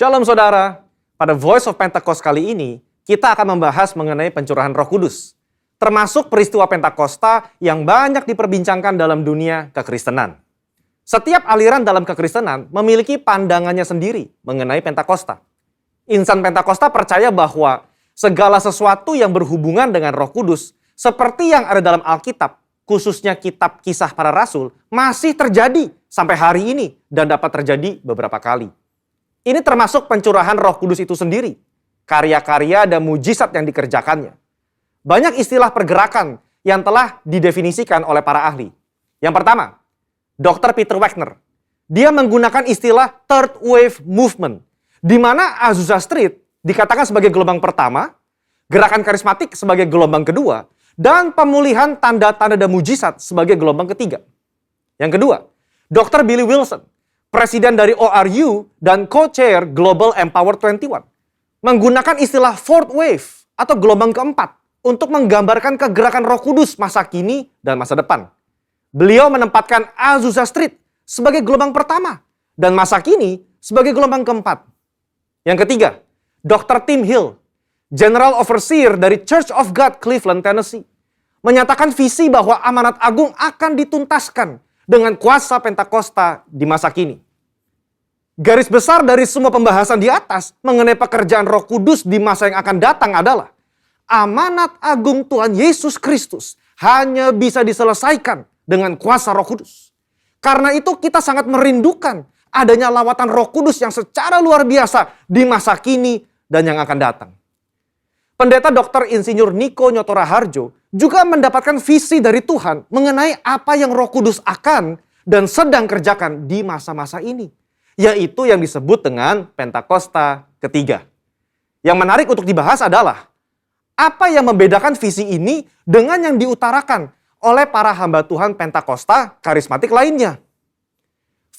Shalom saudara, pada Voice of Pentecost kali ini, kita akan membahas mengenai pencurahan Roh Kudus, termasuk peristiwa Pentakosta yang banyak diperbincangkan dalam dunia kekristenan. Setiap aliran dalam kekristenan memiliki pandangannya sendiri mengenai Pentakosta. Insan Pentakosta percaya bahwa segala sesuatu yang berhubungan dengan Roh Kudus, seperti yang ada dalam Alkitab, khususnya kitab Kisah Para Rasul, masih terjadi sampai hari ini dan dapat terjadi beberapa kali. Ini termasuk pencurahan Roh Kudus itu sendiri, karya-karya dan mujizat yang dikerjakannya. Banyak istilah pergerakan yang telah didefinisikan oleh para ahli. Yang pertama, Dr. Peter Wagner. Dia menggunakan istilah Third Wave Movement, di mana Azusa Street dikatakan sebagai gelombang pertama, gerakan karismatik sebagai gelombang kedua, dan pemulihan tanda-tanda dan mujizat sebagai gelombang ketiga. Yang kedua, Dr. Billy Wilson, presiden dari ORU dan co-chair Global Empower 21, menggunakan istilah Fourth Wave atau gelombang keempat untuk menggambarkan kegerakan Roh Kudus masa kini dan masa depan. Beliau menempatkan Azusa Street sebagai gelombang pertama dan masa kini sebagai gelombang keempat. Yang ketiga, Dr. Tim Hill, General Overseer dari Church of God Cleveland, Tennessee, menyatakan visi bahwa amanat agung akan dituntaskan dengan kuasa Pentakosta di masa kini. Garis besar dari semua pembahasan di atas mengenai pekerjaan Roh Kudus di masa yang akan datang adalah amanat agung Tuhan Yesus Kristus hanya bisa diselesaikan dengan kuasa Roh Kudus. Karena itu kita sangat merindukan adanya lawatan Roh Kudus yang secara luar biasa di masa kini dan yang akan datang. Pendeta Dr. Insinyur Niko Nyotora Harjo juga mendapatkan visi dari Tuhan mengenai apa yang Roh Kudus akan dan sedang kerjakan di masa-masa ini, yaitu yang disebut dengan Pentakosta ketiga. Yang menarik untuk dibahas adalah apa yang membedakan visi ini dengan yang diutarakan oleh para hamba Tuhan Pentakosta karismatik lainnya.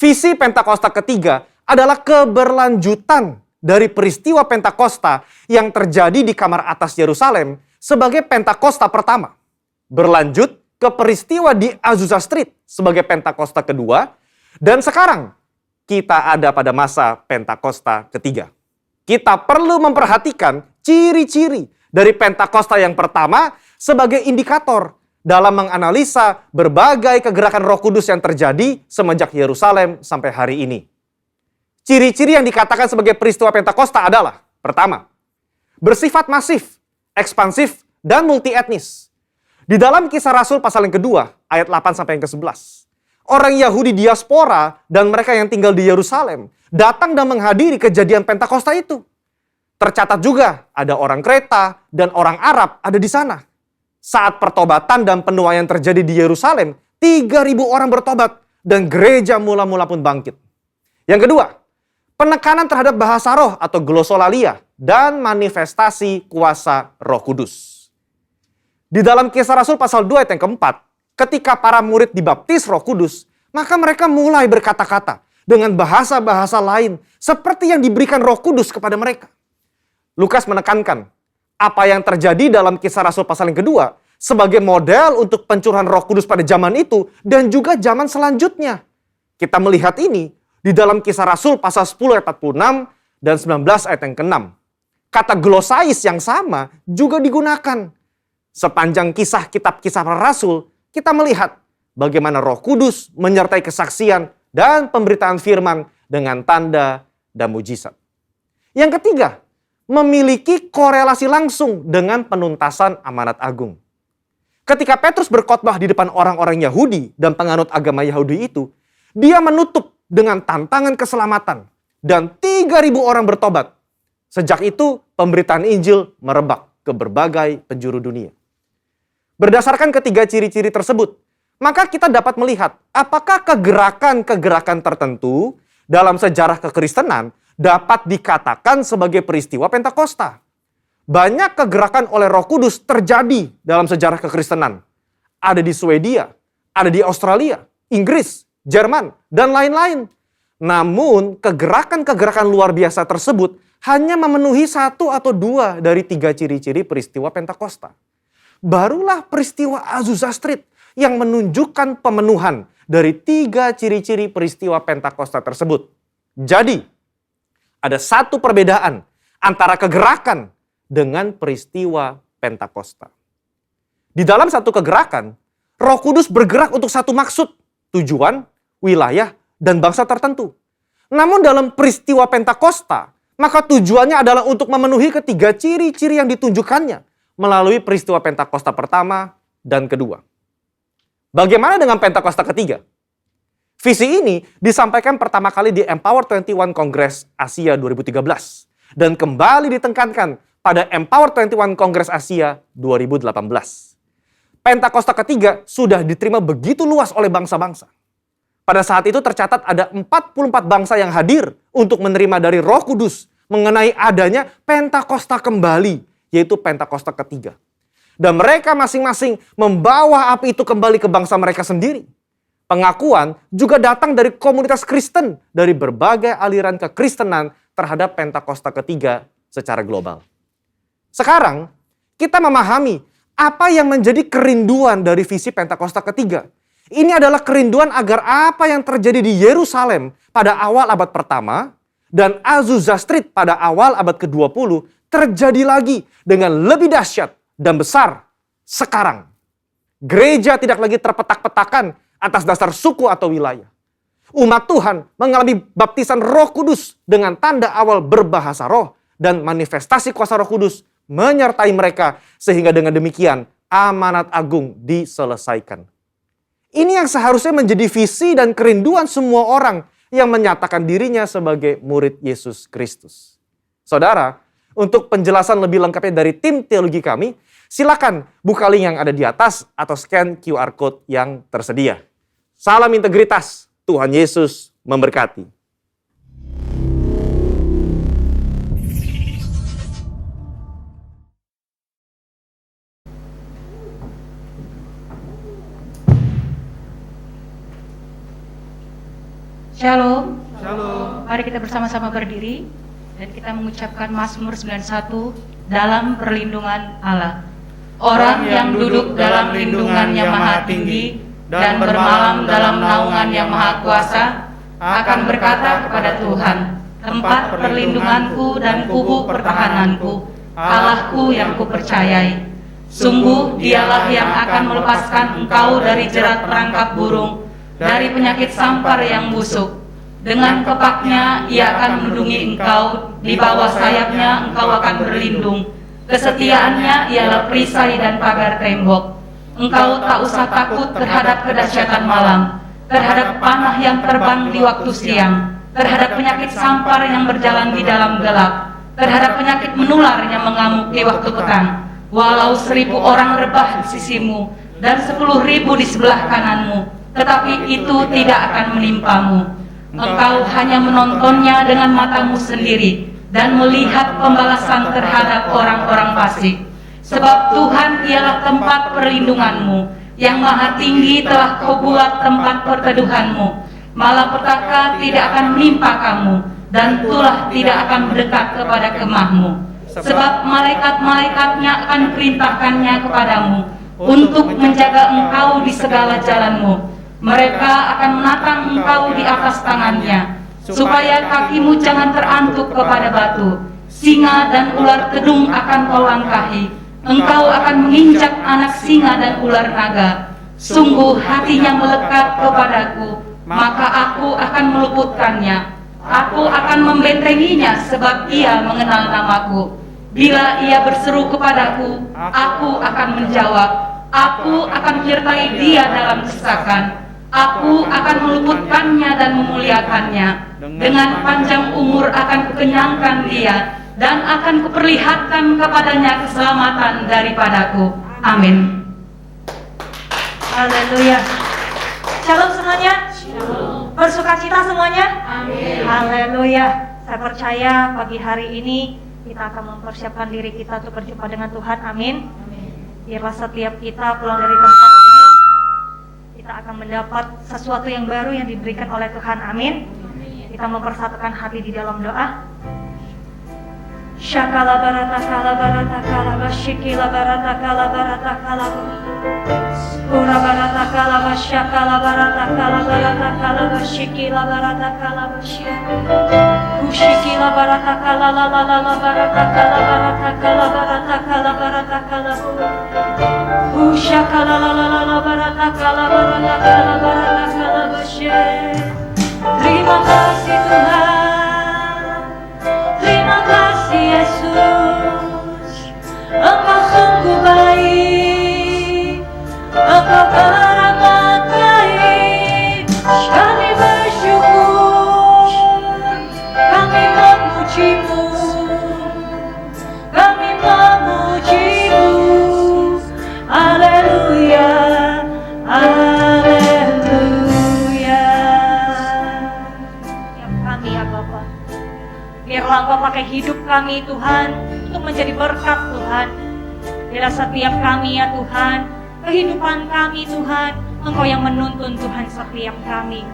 Visi Pentakosta ketiga adalah keberlanjutan dari peristiwa Pentakosta yang terjadi di kamar atas Yerusalem sebagai Pentakosta pertama. Berlanjut ke peristiwa di Azusa Street sebagai Pentakosta kedua. Dan sekarang kita ada pada masa Pentakosta ketiga. Kita perlu memperhatikan ciri-ciri dari Pentakosta yang pertama sebagai indikator dalam menganalisa berbagai kegerakan Roh Kudus yang terjadi semenjak Yerusalem sampai hari ini. Ciri-ciri yang dikatakan sebagai peristiwa Pentakosta adalah, pertama, bersifat masif, ekspansif, dan multi-etnis. Di dalam Kisah Rasul pasal yang kedua, ayat 8 sampai yang ke-11, orang Yahudi diaspora dan mereka yang tinggal di Yerusalem datang dan menghadiri kejadian Pentakosta itu. Tercatat juga ada orang Kreta dan orang Arab ada di sana. Saat pertobatan dan penuaian terjadi di Yerusalem, 3.000 orang bertobat dan gereja mula-mula pun bangkit. Yang kedua, penekanan terhadap bahasa roh atau glosolalia dan manifestasi kuasa Roh Kudus. Di dalam Kisah Rasul pasal 2 ayat yang keempat, ketika para murid dibaptis Roh Kudus, maka mereka mulai berkata-kata dengan bahasa-bahasa lain seperti yang diberikan Roh Kudus kepada mereka. Lukas menekankan apa yang terjadi dalam Kisah Rasul pasal yang kedua sebagai model untuk pencurahan Roh Kudus pada zaman itu dan juga zaman selanjutnya. Kita melihat ini di dalam Kisah Rasul pasal 10 ayat 46 dan 19 ayat yang ke-6. Kata glosais yang sama juga digunakan. Sepanjang kisah kitab Kisah Para Rasul, kita melihat bagaimana Roh Kudus menyertai kesaksian dan pemberitaan firman dengan tanda dan mujizat. Yang ketiga, memiliki korelasi langsung dengan penuntasan amanat agung. Ketika Petrus berkhotbah di depan orang-orang Yahudi dan penganut agama Yahudi itu, dia menutup dengan tantangan keselamatan dan 3.000 orang bertobat. Sejak itu, pemberitaan Injil merebak ke berbagai penjuru dunia. Berdasarkan ketiga ciri-ciri tersebut, maka kita dapat melihat apakah kegerakan-kegerakan tertentu dalam sejarah kekristenan dapat dikatakan sebagai peristiwa Pentakosta. Banyak kegerakan oleh Roh Kudus terjadi dalam sejarah kekristenan. Ada di Swedia, ada di Australia, Inggris, Jerman, dan lain-lain. Namun, kegerakan-kegerakan luar biasa tersebut hanya memenuhi 1 atau 2 dari 3 ciri-ciri peristiwa Pentakosta. Barulah peristiwa Azusa Street yang menunjukkan pemenuhan dari 3 ciri-ciri peristiwa Pentakosta tersebut. Jadi, Ada satu perbedaan antara kegerakan dengan peristiwa Pentakosta. Di dalam satu kegerakan, Roh Kudus bergerak untuk satu maksud, tujuan, wilayah, dan bangsa tertentu. Namun dalam peristiwa Pentakosta, maka tujuannya adalah untuk memenuhi ketiga ciri-ciri yang ditunjukkannya melalui peristiwa Pentakosta pertama dan kedua. Bagaimana dengan Pentakosta ketiga? Visi ini disampaikan pertama kali di Empower 21 Kongres Asia 2013 dan kembali ditekankan pada Empower 21 Kongres Asia 2018. Pentakosta ketiga sudah diterima begitu luas oleh bangsa-bangsa. Pada saat itu tercatat ada 44 bangsa yang hadir untuk menerima dari Roh Kudus mengenai adanya Pentakosta kembali, yaitu Pentakosta ketiga. Dan mereka masing-masing membawa api itu kembali ke bangsa mereka sendiri. Pengakuan juga datang dari komunitas Kristen dari berbagai aliran kekristenan terhadap Pentakosta ketiga secara global. Sekarang, kita memahami apa yang menjadi kerinduan dari visi Pentakosta ketiga. Ini adalah kerinduan agar apa yang terjadi di Yerusalem pada awal abad pertama dan Azusa Street pada awal abad ke-20 terjadi lagi dengan lebih dahsyat dan besar sekarang. Gereja tidak lagi terpetak-petakan atas dasar suku atau wilayah. Umat Tuhan mengalami baptisan Roh Kudus dengan tanda awal berbahasa roh dan manifestasi kuasa Roh Kudus menyertai mereka sehingga dengan demikian amanat agung diselesaikan. Ini yang seharusnya menjadi visi dan kerinduan semua orang yang menyatakan dirinya sebagai murid Yesus Kristus. Saudara, untuk penjelasan lebih lengkapnya dari tim teologi kami, silakan buka link yang ada di atas atau scan QR Code yang tersedia. Salam integritas, Tuhan Yesus memberkati. Shalom. Shalom. Mari kita bersama-sama berdiri dan kita mengucapkan Mazmur 91 dalam perlindungan Allah. Orang yang duduk dalam lindungan yang maha tinggi dan bermalam dalam naungan yang maha kuasa akan berkata kepada Tuhan, tempat perlindunganku dan kubu pertahananku, Allahku yang kupercayai. Sungguh dialah yang akan melepaskan engkau dari jerat perangkap burung, dari penyakit sampar yang busuk. Dengan kepaknya ia akan melindungi engkau, di bawah sayapnya engkau akan berlindung. Kesetiaannya ialah perisai dan pagar tembok. Engkau tak usah takut terhadap kedahsyatan malam, terhadap panah yang terbang di waktu siang, terhadap penyakit sampar yang berjalan di dalam gelap, terhadap penyakit menular yang mengamuk di waktu petang. Walau 1000 orang rebah di sisimu dan 10.000 di sebelah kananmu, tetapi itu tidak akan menimpamu. Engkau hanya menontonnya dengan matamu sendiri dan melihat pembalasan terhadap orang-orang fasik. Sebab Tuhan ialah tempat perlindunganmu, yang maha tinggi telah kau buat tempat perteduhanmu. Malapetaka tidak akan menimpa kamu, dan tulah tidak akan mendekat kepada kemahmu. Sebab malaikat-malaikatnya akan perintahkannya kepadamu, untuk menjaga engkau di segala jalanmu. Mereka akan menatang engkau di atas tangannya, supaya kakimu jangan terantuk kepada batu. Singa dan ular kedung akan kau langkahi. Engkau akan menginjak anak singa dan ular naga. Sungguh hatinya melekat kepadaku, maka aku akan meluputkannya. Aku akan membentenginya sebab ia mengenal namaku. Bila ia berseru kepadaku, aku akan menjawab. Aku akan menyertai dia dalam kesesakan. Aku akan meluputkannya dan memuliakannya. Dengan panjang umur akan kukenyangkan dia, dan akan kuperlihatkan kepadanya keselamatan daripadaku. Amin. Haleluya. Shalom semuanya. Shalom. Bersukacita semuanya. Amin. Haleluya. Saya percaya pagi hari ini kita akan mempersiapkan diri kita untuk berjumpa dengan Tuhan. Amin. Biarlah setiap kita pulang dari tempat ini, kita akan mendapat sesuatu yang baru yang diberikan oleh Tuhan. Amin. Kita mempersatukan hati di dalam doa. Shakala barata kala barata kala bashikila barata kala barata kala Ura barata kala bashakala barata kala barata kala bashikila barata kala bashia Ushikila baratakala la la la la baratakala baratakala baratakala baratakala. Ushakala la la la la baratakala baratakala baratakala bashe. Terima kasih Tuhan, terima kasih Yesus. Engkau sungguh baik, Engkau beramat baik. Kami bersyukur, kami memujimu, kami memujimu. Haleluya, haleluya. Setiap kami ya Bapa, biarlah Engkau pakai hidup kami Tuhan untuk menjadi berkat Tuhan. Biarlah setiap kami ya Tuhan, kehidupan kami Tuhan, Engkau yang menuntun Tuhan setiap kami.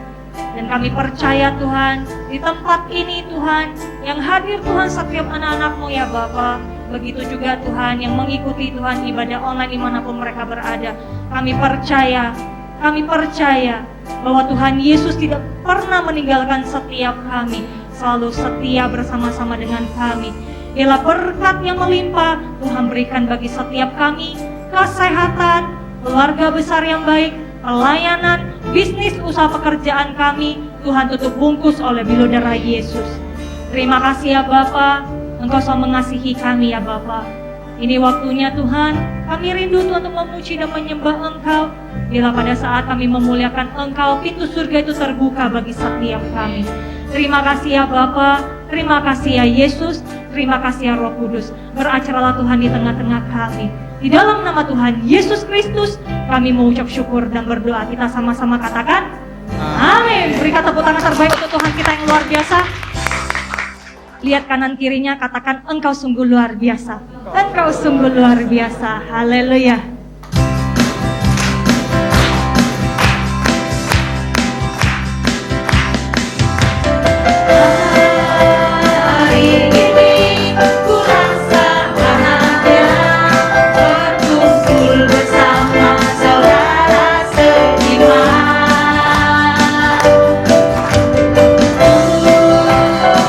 Dan kami percaya Tuhan, di tempat ini Tuhan, yang hadir Tuhan setiap anak-anak-Mu ya Bapa. Begitu juga Tuhan yang mengikuti Tuhan ibadah online dimanapun mereka berada. Kami percaya bahwa Tuhan Yesus tidak pernah meninggalkan setiap kami, selalu setia bersama-sama dengan kami. Biarlah berkat yang melimpah Tuhan berikan bagi setiap kami, kesehatan, keluarga besar yang baik, pelayanan, bisnis, usaha pekerjaan kami, Tuhan tutup bungkus oleh bulu darah Yesus. Terima kasih ya Bapa, Engkau selalu mengasihi kami ya Bapa. Ini waktunya Tuhan, kami rindu Tuhan untuk memuji dan menyembah Engkau. Bila pada saat kami memuliakan Engkau, pintu surga itu terbuka bagi setiap kami. Terima kasih ya Bapa, terima kasih ya Yesus, terima kasih ya Roh Kudus. Beracaralah Tuhan di tengah-tengah kami. Di dalam nama Tuhan Yesus Kristus, kami mengucap syukur dan berdoa. Kita sama-sama katakan, amin. Berikan tepuk tangan terbaik untuk Tuhan kita yang luar biasa. Lihat kanan kirinya, katakan, Engkau sungguh luar biasa. Engkau sungguh luar biasa. Haleluya. Hari ini ku rasa bahagia berkumpul bersama saudara seiman.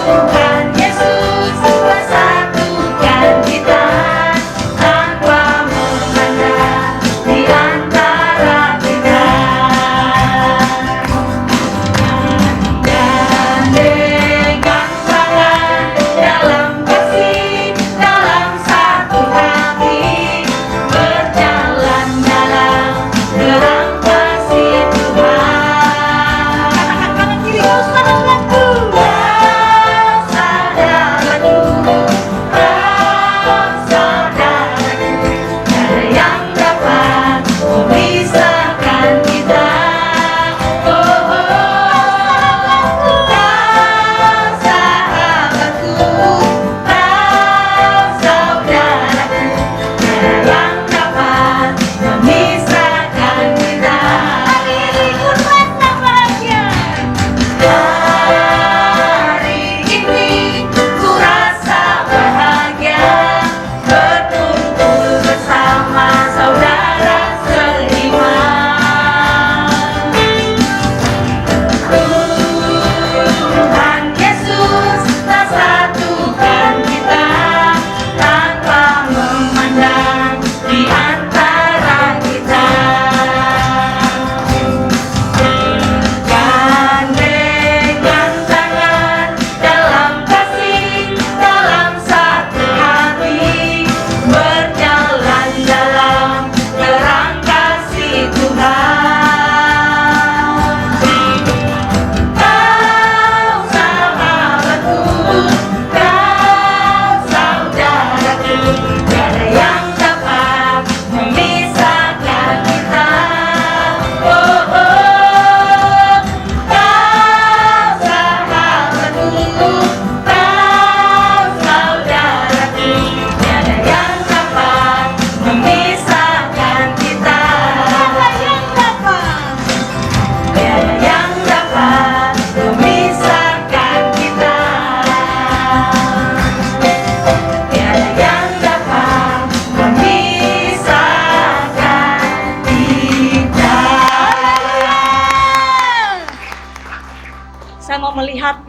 Tuhan Yesus bersatukan kita tanpa memandang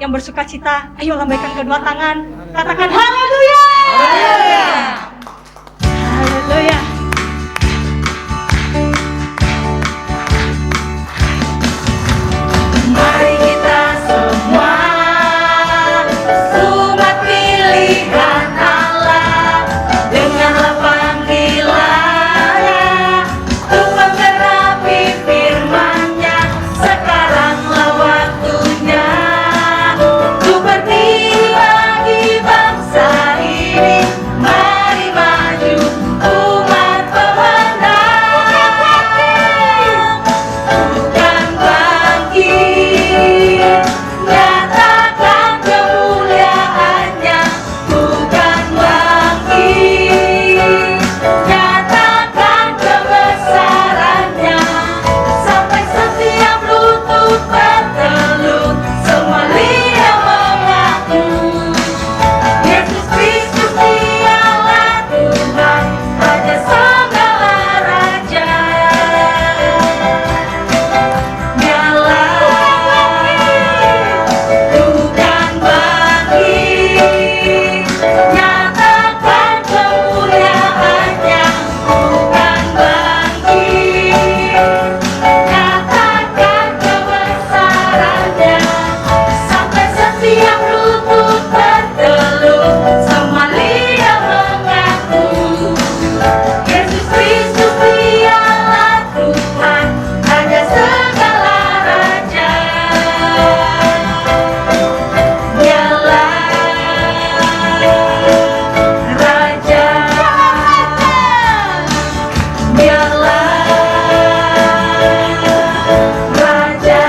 yang bersuka cita, ayo lambaikan kedua tangan. Katakan haleluya. Haleluya. Mari kita semua umat pilihan Allah, dengarlah panggilannya untuk menggenapi firman-Nya. Sekaranglah waktunya untuk berdiri bagi bangsa ini. Mari maju umat pemenang, bukan bangkit, nyatakan kemuliaannya. Bukan bangkit, nyatakan kebesarannya. Sampai setiap lutut bertelut, semua lidah mengaku Yesus Kristus dialah Tuhan, Raja segala raja. Bukan bangkit, nyatakan kemuliaannya. Bukan bangkit, nyatakan kebesarannya. Sampai setiap lutut bertelut, semua lidah mengaku Yesus Kristus dialah Tuhan, Raja segala raja. Dialah Raja. Dialah Raja.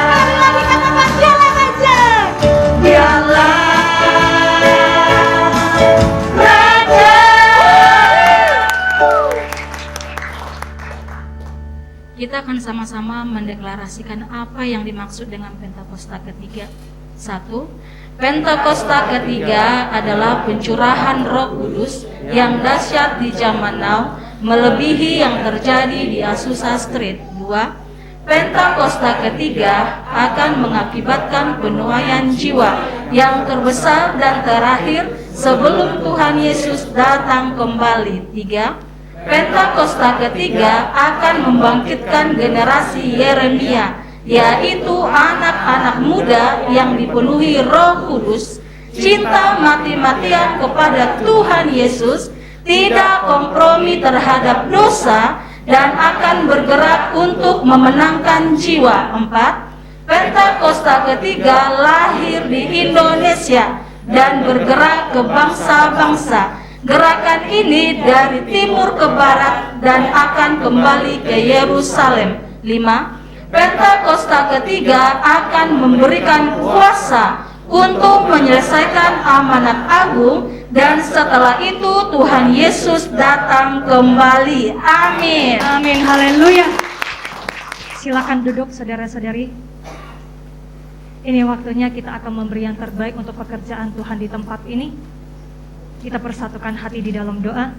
Dialah Raja. Kita akan sama-sama mendeklarasikan apa yang dimaksud dengan Pentakosta ketiga. 1. Pentakosta ketiga adalah pencurahan Roh Kudus yang dahsyat di zaman now, melebihi yang terjadi di Azusa Street. 2. Pentakosta ketiga akan mengakibatkan penuaian jiwa yang terbesar dan terakhir sebelum Tuhan Yesus datang kembali. 3. Pentakosta ketiga akan membangkitkan generasi Yeremia, yaitu anak-anak muda yang dipenuhi Roh Kudus, cinta mati-matian kepada Tuhan Yesus, tidak kompromi terhadap dosa, dan akan bergerak untuk memenangkan jiwa. 4. Pentakosta ketiga lahir di Indonesia dan bergerak ke bangsa-bangsa. Gerakan ini dari timur ke barat dan akan kembali ke Yerusalem. 5. Pentakosta ketiga akan memberikan kuasa untuk menyelesaikan amanat agung, dan setelah itu Tuhan Yesus datang kembali. Amin. Amin. Haleluya. Silakan duduk saudara-saudari. Ini waktunya kita akan memberi yang terbaik untuk pekerjaan Tuhan di tempat ini. Kita persatukan hati di dalam doa.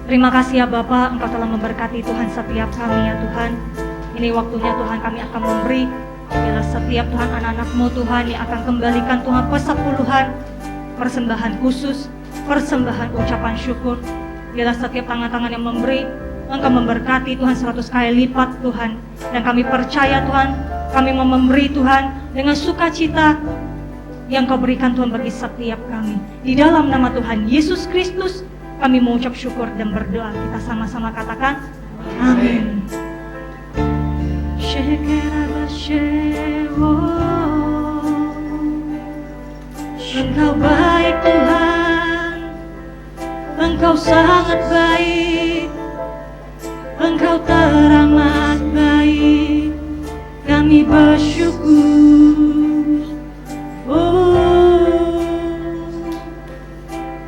Terima kasih ya Bapa, Engkau telah memberkati Tuhan setiap kami ya Tuhan. Ini waktunya Tuhan kami akan memberi. Bila setiap Tuhan anak-anak-Mu Tuhan yang akan kembalikan Tuhan persepuluhan, persembahan khusus, persembahan ucapan syukur. Bila setiap tangan-tangan yang memberi, Engkau memberkati Tuhan 100 kali lipat Tuhan. Dan kami percaya Tuhan, kami mau memberi Tuhan dengan sukacita yang Kau berikan Tuhan bagi setiap kami. Di dalam nama Tuhan Yesus Kristus kami mengucap syukur dan berdoa. Kita sama-sama katakan amin. Engkau baik Tuhan, Engkau sangat baik, Engkau teramat baik. Kami bersyukur.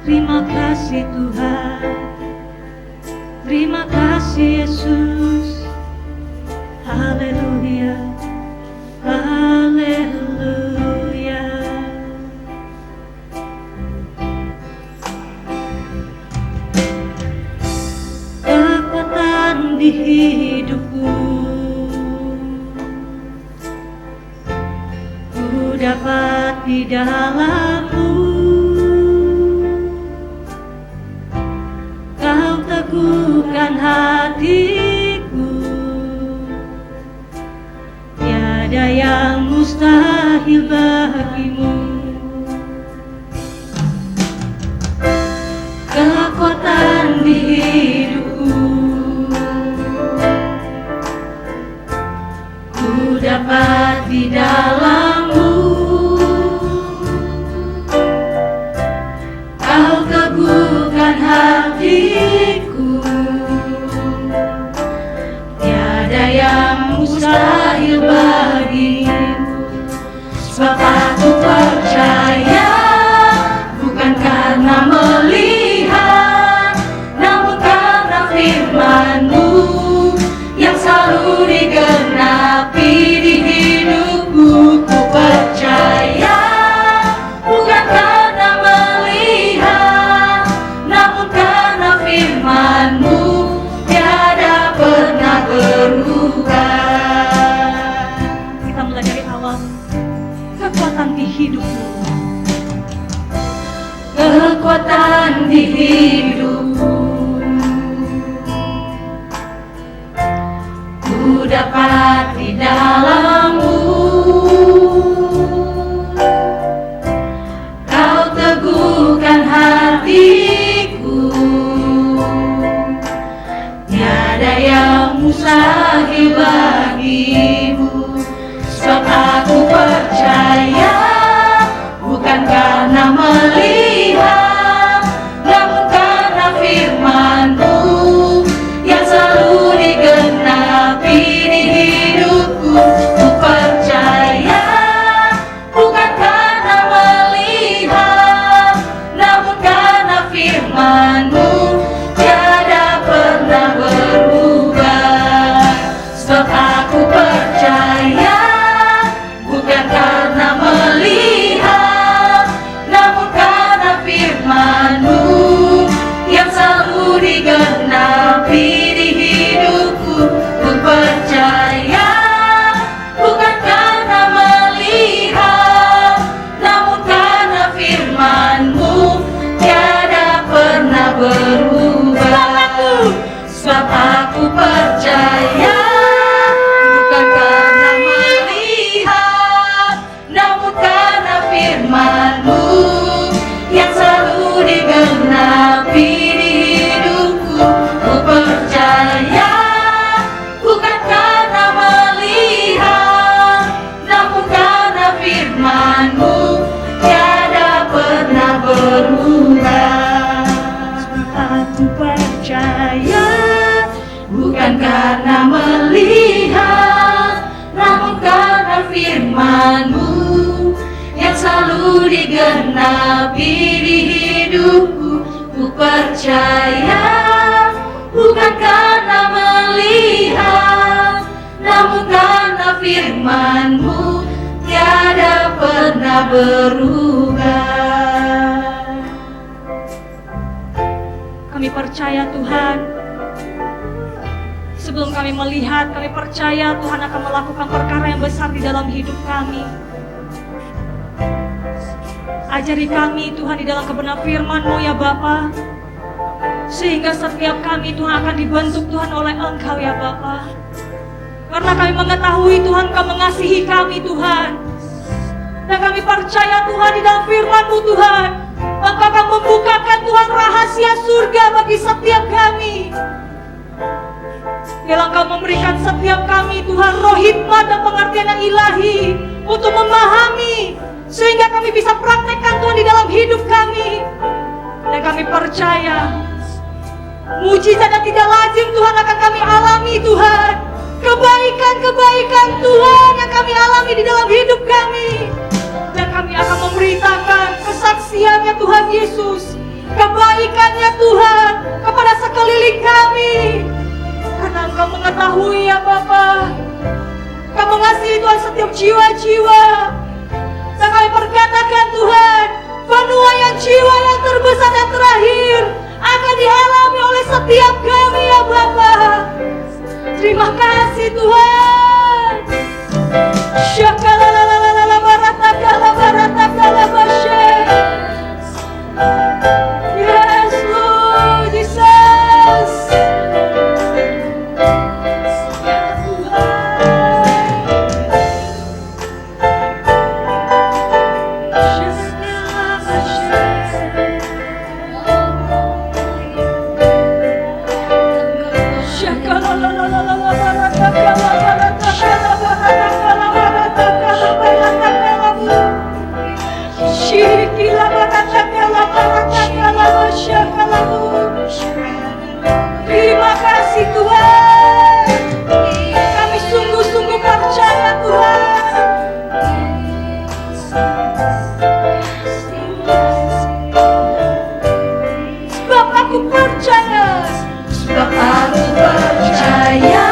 Terima kasih Tuhan, terima kasih Yesus. Haleluya, haleluya. Kekuatan di hidupku, ku dapat di dalammu, Kau teguhkan hatiku. Tiada yang mustahil bagimu. Kekuatan di hidupku, ku dapat di dalammu. Kau teguhkan hatiku. Tiada yang mustahil bagimu. Sebab aku percaya, bukan karena melihat, namun karena firman-Mu yang selalu digenapi di hidupku. Ku percaya, bukan karena melihat, namun karena firman-Mu tiada pernah berubah. Kita mulai dari awal. Kekuatan di hidupku, kekuatan di hidupku, ku dapat di dalammu. Kau teguhkan hatiku. Tiada yang mustahil bagimu. Sebab aku percaya, bukan karena melihat, namun karena firman-Mu yang selalu digenapi di hidupku. Ku percaya, bukan karena melihat, namun karena firman-Mu tiada pernah berubah. Sebab aku percaya, bukan karena melihat, namun karena firman-Mu yang selalu digenapi di hidupku. Ku percaya, bukan karena melihat, namun karena firman-Mu tiada pernah berubah. Sebab aku percaya, bukan karena melihat, namun karena firman-Mu yang selalu digenapi di hidupku. Ku percaya, bukan karena melihat, namun karena firman-Mu tiada pernah berubah. Aku percaya, bukan karena melihat, namun karena firman-Mu yang selalu digenapi di hidupku. Ku percaya, bukan karena melihat, namun karena firman-Mu tiada pernah berubah. Kami percaya Tuhan, sebelum kami melihat, kami percaya Tuhan akan melakukan perkara yang besar di dalam hidup kami. Ajari kami Tuhan di dalam kebenaran firman-Mu ya Bapa, sehingga setiap kami Tuhan akan dibentuk Tuhan oleh Engkau ya Bapa. Karena kami mengetahui Tuhan Engkau mengasihi kami Tuhan, dan kami percaya Tuhan di dalam firman-Mu Tuhan, Engkau akan membukakan Tuhan rahasia surga bagi setiap kami. Biarlah Engkau memberikan setiap kami Tuhan roh hikmat dan pengertian yang ilahi untuk memahami, sehingga kami bisa praktekkan Tuhan di dalam hidup kami. Dan kami percaya mujizat yang tidak lazim Tuhan akan kami alami Tuhan. Kebaikan-kebaikan Tuhan yang kami alami di dalam hidup kami. Dan kami akan memberitakan kesaksiannya Tuhan Yesus, kebaikannya Tuhan kepada sekeliling kami. Karena Engkau mengetahui ya Bapa, Engkau mengasihi Tuhan setiap jiwa-jiwa. Dan kami perkatakan Tuhan, penuaian jiwa yang terbesar dan terakhir akan dialami oleh setiap kami ya Bapa. Terima kasih Tuhan. Syakalalalala barataka Terima kasih Tuhan. Kami sungguh-sungguh percaya Tuhan. Sebab aku percaya. Sebab aku percaya,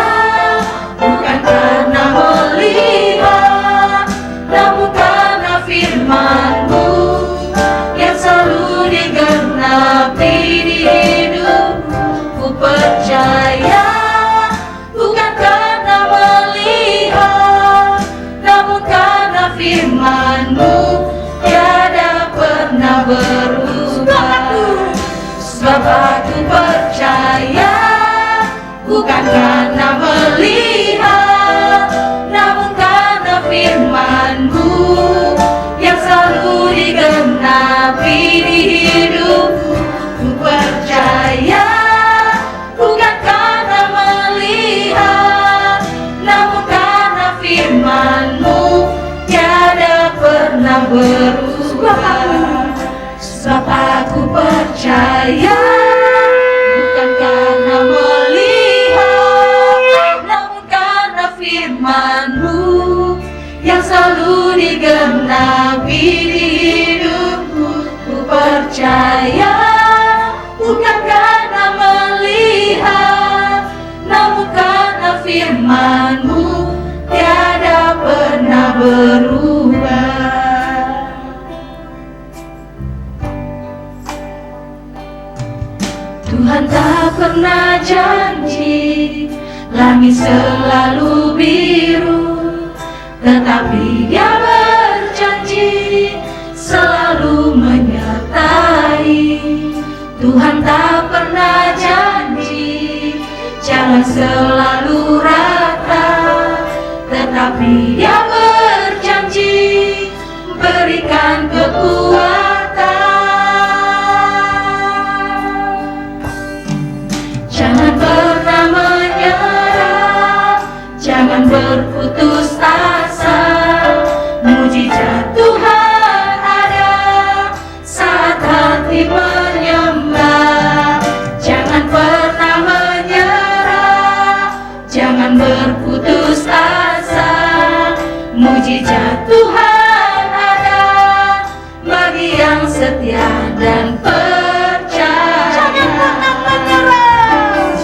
bukan karena melihat, namun karena firman-Mu yang selalu digenapi di hidupku. Ku percaya, bukan karena melihat, namun karena firman-Mu tiada pernah berubah. Sebab aku percaya, bukan karena melihat, namun karena firman-Mu yang selalu digenapi di hidupku. Ku percaya, bukan karena melihat, namun karena firman-Mu tiada pernah berubah. Sebab aku percaya, bukan karena melihat, namun karena firman-Mu yang selalu digenapi di hidupku. Ku percaya, bukan karena melihat, namun karena firman-Mu tiada pernah berubah. Tuhan tak pernah janji langit selalu biru, tetapi Dia berjanji selalu menyertai. Tuhan tak pernah janji jalan selalu rata, tetapi Dia berjanji berikan kekuatan. Jangan pernah menyerah, jangan berputus asa. Mujizat Tuhan ada saat hati menyembah. Jangan pernah menyerah, jangan berputus asa. Mujizat Tuhan ada bagi yang setia dan percaya. Jangan pernah menyerah,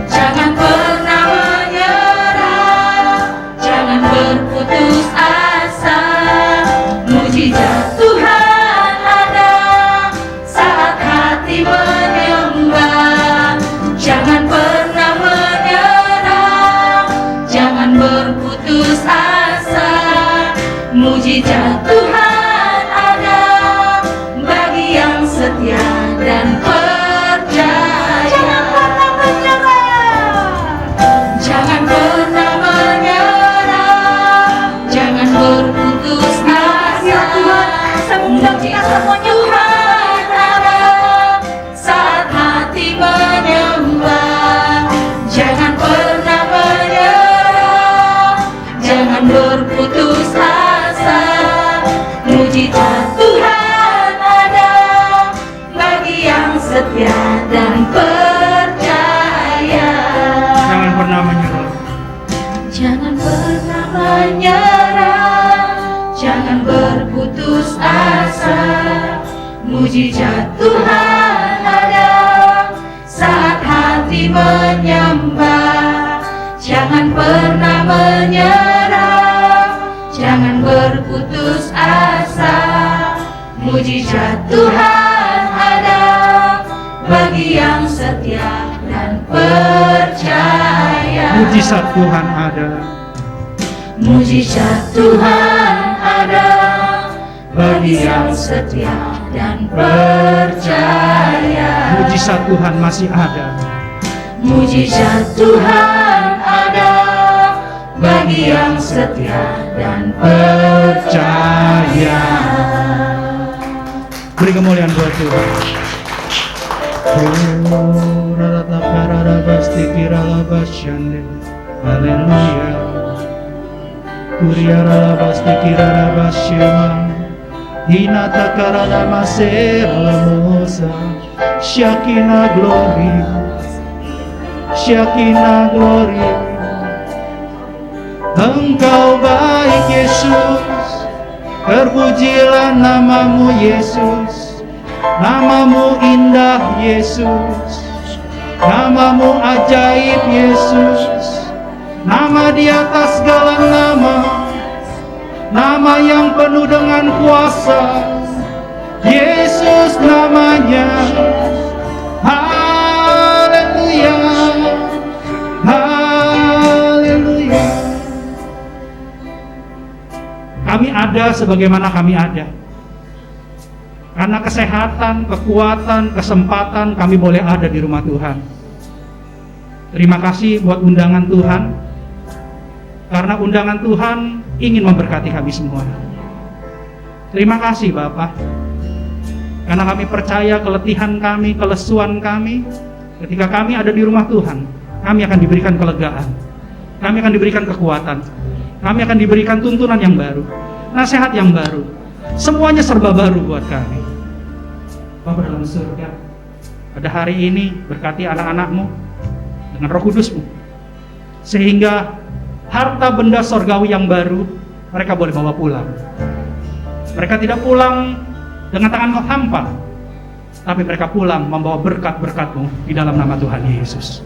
jangan pernah menyerah, jangan berputus asa. Mujizat Tuhan ada saat hati menyembah. Jangan pernah menyerah, jangan berputus asa. Mujizat Tuhan ada bagi yang setia dan percaya. Jangan pernah menyerah, jangan pernah menyerah, jangan berputus asa. Mujizat Tuhan ada saat hati menyembah. Jangan pernah menyerah, jangan berputus asa. Mujizat Tuhan ada bagi yang setia dan percaya. Jangan pernah menyerah. Jangan pernah menyerah, jangan berputus asa. Mujizat Tuhan ada saat hati menyembah. Jangan pernah menyerah, jangan berputus asa. Mujizat Tuhan ada bagi yang setia dan percaya. Mujizat Tuhan ada. Mujizat Tuhan ada bagi yang setia dan percaya. Mujizat Tuhan masih ada. Mujizat Tuhan ada bagi yang setia dan percaya. Beri kemuliaan buat Tuhan. Haleluya. Kuriara labasti kirara basyema. Hinata karana masera mosa, Shekinah glory, Shekinah glory. Engkau baik Yesus, terpujilah namamu Yesus, namamu indah Yesus, namamu ajaib Yesus, nama di atas segala nama, nama yang penuh dengan kuasa, Yesus namanya. Haleluya, haleluya. Kami ada sebagaimana kami ada. Karena kesehatan, kekuatan, kesempatan kami boleh ada di rumah Tuhan. Terima kasih buat undangan Tuhan. Karena undangan Tuhan ingin memberkati kami semua. Terima kasih Bapak. Karena kami percaya keletihan kami, kelesuan kami, ketika kami ada di rumah Tuhan, kami akan diberikan kelegaan. Kami akan diberikan kekuatan. Kami akan diberikan tuntunan yang baru, nasihat yang baru. Semuanya serba baru buat kami. Bapa dalam surga, pada hari ini berkati anak-anak-Mu dengan Roh Kudus-Mu, sehingga harta benda sorgawi yang baru mereka boleh bawa pulang. Mereka tidak pulang dengan tangan hampa, tapi mereka pulang membawa berkat-berkat-Mu di dalam nama Tuhan Yesus.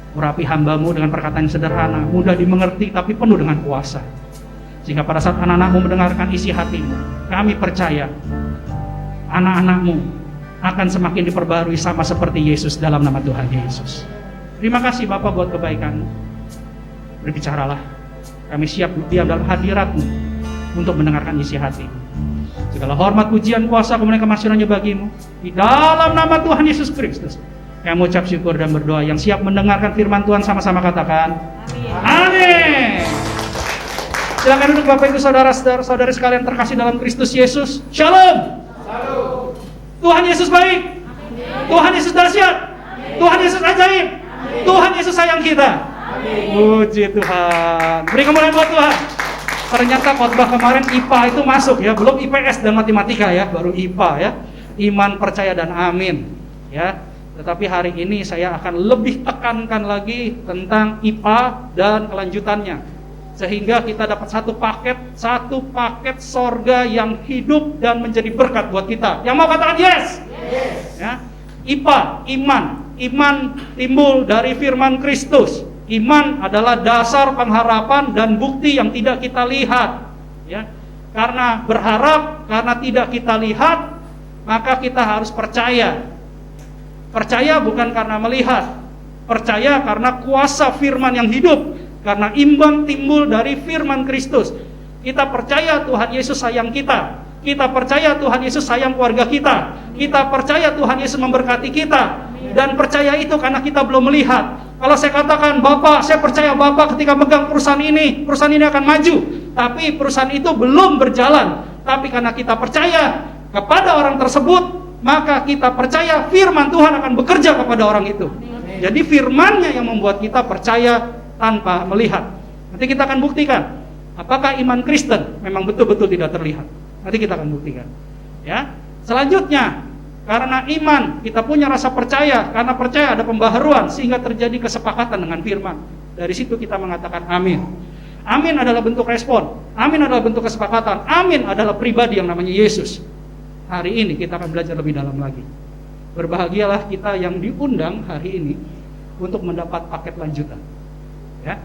Urapi hamba-Mu dengan perkataan yang sederhana, mudah dimengerti tapi penuh dengan kuasa. Sehingga pada saat anak-anak-Mu mendengarkan isi hati-Mu, kami percaya anak-anak-Mu akan semakin diperbarui sama seperti Yesus dalam nama Tuhan Yesus. Terima kasih Bapak buat kebaikan-Mu. Berbicaralah, kami siap diam dalam hadirat-Mu untuk mendengarkan isi hati-Mu. Segala hormat, pujian, kuasa, kemuliaan, kemasyuran bagi-Mu di dalam nama Tuhan Yesus Kristus. Kami mengucap syukur dan berdoa. Yang siap mendengarkan firman Tuhan sama-sama katakan amin. Silakan duduk Bapak Ibu saudara-saudari sekalian terkasih dalam Kristus Yesus. Shalom. Tuhan Yesus baik. Tuhan Yesus dahsyat. Tuhan Yesus ajaib. Tuhan Yesus sayang kita. Puji Tuhan. Beri kemuliaan buat Tuhan. Ternyata khotbah kemarin IPA itu masuk ya, belum IPS dan matematika ya, baru IPA ya. Iman, percaya dan amin ya. Tetapi hari ini saya akan lebih tekankan lagi tentang IPA dan kelanjutannya, sehingga kita dapat satu paket sorga yang hidup dan menjadi berkat buat kita. Yang mau katakan yes? Yes. Ya. IPA, iman timbul dari firman Kristus. Iman adalah dasar pengharapan dan bukti yang tidak kita lihat. Ya. Karena berharap, karena tidak kita lihat, maka kita harus percaya. Percaya bukan karena melihat, percaya karena kuasa firman yang hidup, karena iman timbul dari firman Kristus. Kita percaya Tuhan Yesus sayang kita, kita percaya Tuhan Yesus sayang keluarga kita, kita percaya Tuhan Yesus memberkati kita, dan percaya itu karena kita belum melihat. Kalau saya katakan, Bapak, saya percaya Bapak ketika megang perusahaan ini akan maju, tapi perusahaan itu belum berjalan, tapi karena kita percaya kepada orang tersebut, maka kita percaya firman Tuhan akan bekerja kepada orang itu. Jadi firman-Nya yang membuat kita percaya tanpa melihat. Nanti kita akan buktikan apakah iman Kristen memang betul-betul tidak terlihat. Nanti kita akan buktikan. Ya. Selanjutnya, karena iman kita punya rasa percaya, karena percaya ada pembaharuan sehingga terjadi kesepakatan dengan firman. Dari situ kita mengatakan amin. Amin adalah bentuk respon. Amin adalah bentuk kesepakatan. Amin adalah pribadi yang namanya Yesus. Hari ini kita akan belajar lebih dalam lagi. Berbahagialah kita yang diundang hari ini untuk mendapat paket lanjutan. Ya,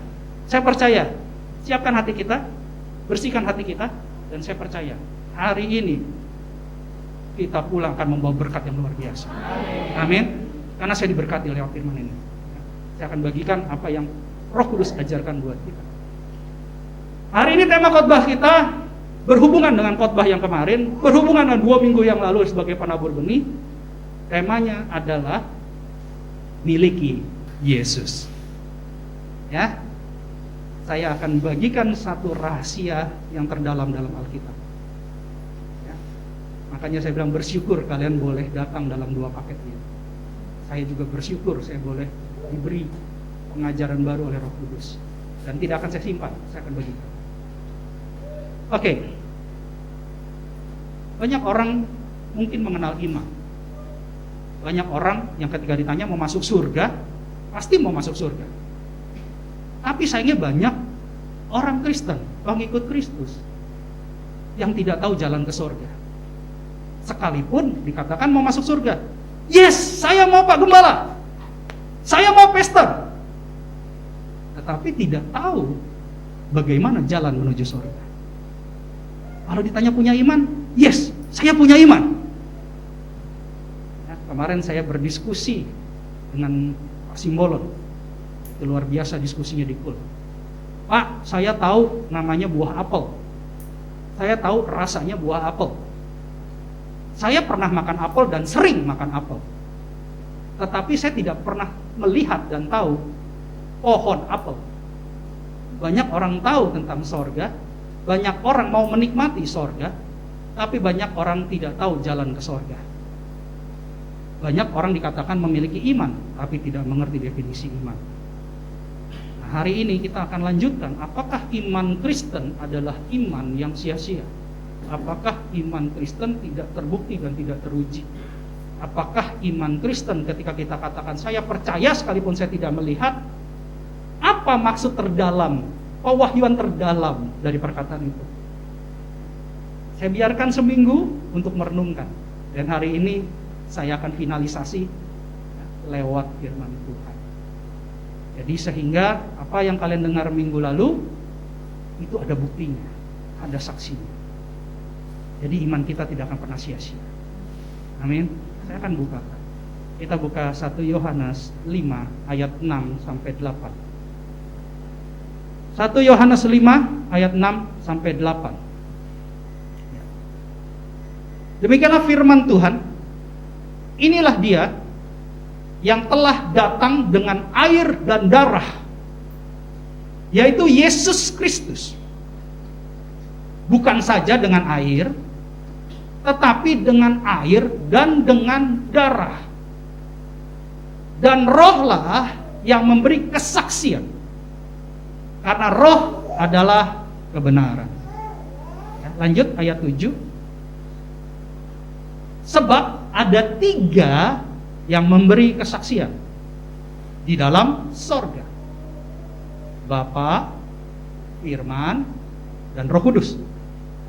saya percaya. Siapkan hati kita, bersihkan hati kita, dan saya percaya hari ini kita pulang akan membawa berkat yang luar biasa. Amin. Karena saya diberkati lewat firman ini. Saya akan bagikan apa yang Roh Kudus ajarkan buat kita. Hari ini tema khotbah kita berhubungan dengan khotbah yang kemarin, berhubungan dengan 2 minggu yang lalu sebagai penabur benih. Temanya adalah miliki Yesus. Ya, saya akan bagikan satu rahasia yang terdalam dalam Alkitab. Ya. Makanya saya bilang bersyukur kalian boleh datang dalam 2 paket ini. Saya juga bersyukur saya boleh diberi pengajaran baru oleh Roh Kudus. Dan tidak akan saya simpan, saya akan bagikan. Oke. Banyak orang mungkin mengenal iman. Banyak orang yang ketika ditanya mau masuk surga, pasti mau masuk surga. Tapi sayangnya banyak orang Kristen, pengikut Kristus, yang tidak tahu jalan ke surga. Sekalipun dikatakan mau masuk surga, yes, saya mau Pak Gembala, saya mau pastor, tetapi tidak tahu bagaimana jalan menuju surga. Kalau ditanya punya iman, yes, saya punya iman. Ya, kemarin saya berdiskusi dengan Pak Simbolon, itu luar biasa diskusinya di KUL. Pak, saya tahu namanya buah apel, saya tahu rasanya buah apel. Saya pernah makan apel dan sering makan apel. Tetapi saya tidak pernah melihat dan tahu pohon apel. Banyak orang tahu tentang sorga, banyak orang mau menikmati sorga, tapi banyak orang tidak tahu jalan ke sorga. Banyak orang dikatakan memiliki iman, tapi tidak mengerti definisi iman. Nah, hari ini kita akan lanjutkan, apakah iman Kristen adalah iman yang sia-sia? Apakah iman Kristen tidak terbukti dan tidak teruji? Apakah iman Kristen ketika kita katakan saya percaya sekalipun saya tidak melihat, apa maksud terdalam, pewahyuan terdalam dari perkataan itu? Saya biarkan seminggu untuk merenungkan, dan hari ini saya akan finalisasi lewat firman Tuhan. Jadi sehingga apa yang kalian dengar minggu lalu itu ada buktinya, ada saksinya. Jadi iman kita tidak akan pernah sia-sia. Amin. Saya akan buka. Kita buka 1 Yohanes 5 ayat 6 sampai 8. 1 Yohanes 5 ayat 6 sampai 8. Demikianlah firman Tuhan. Inilah dia yang telah datang dengan air dan darah, yaitu Yesus Kristus. Bukan saja dengan air, tetapi dengan air dan dengan darah. Dan rohlah yang memberi kesaksian, karena roh adalah kebenaran. Lanjut ayat 7. Sebab ada 3 yang memberi kesaksian di dalam sorga: Bapa, Firman, dan Roh Kudus.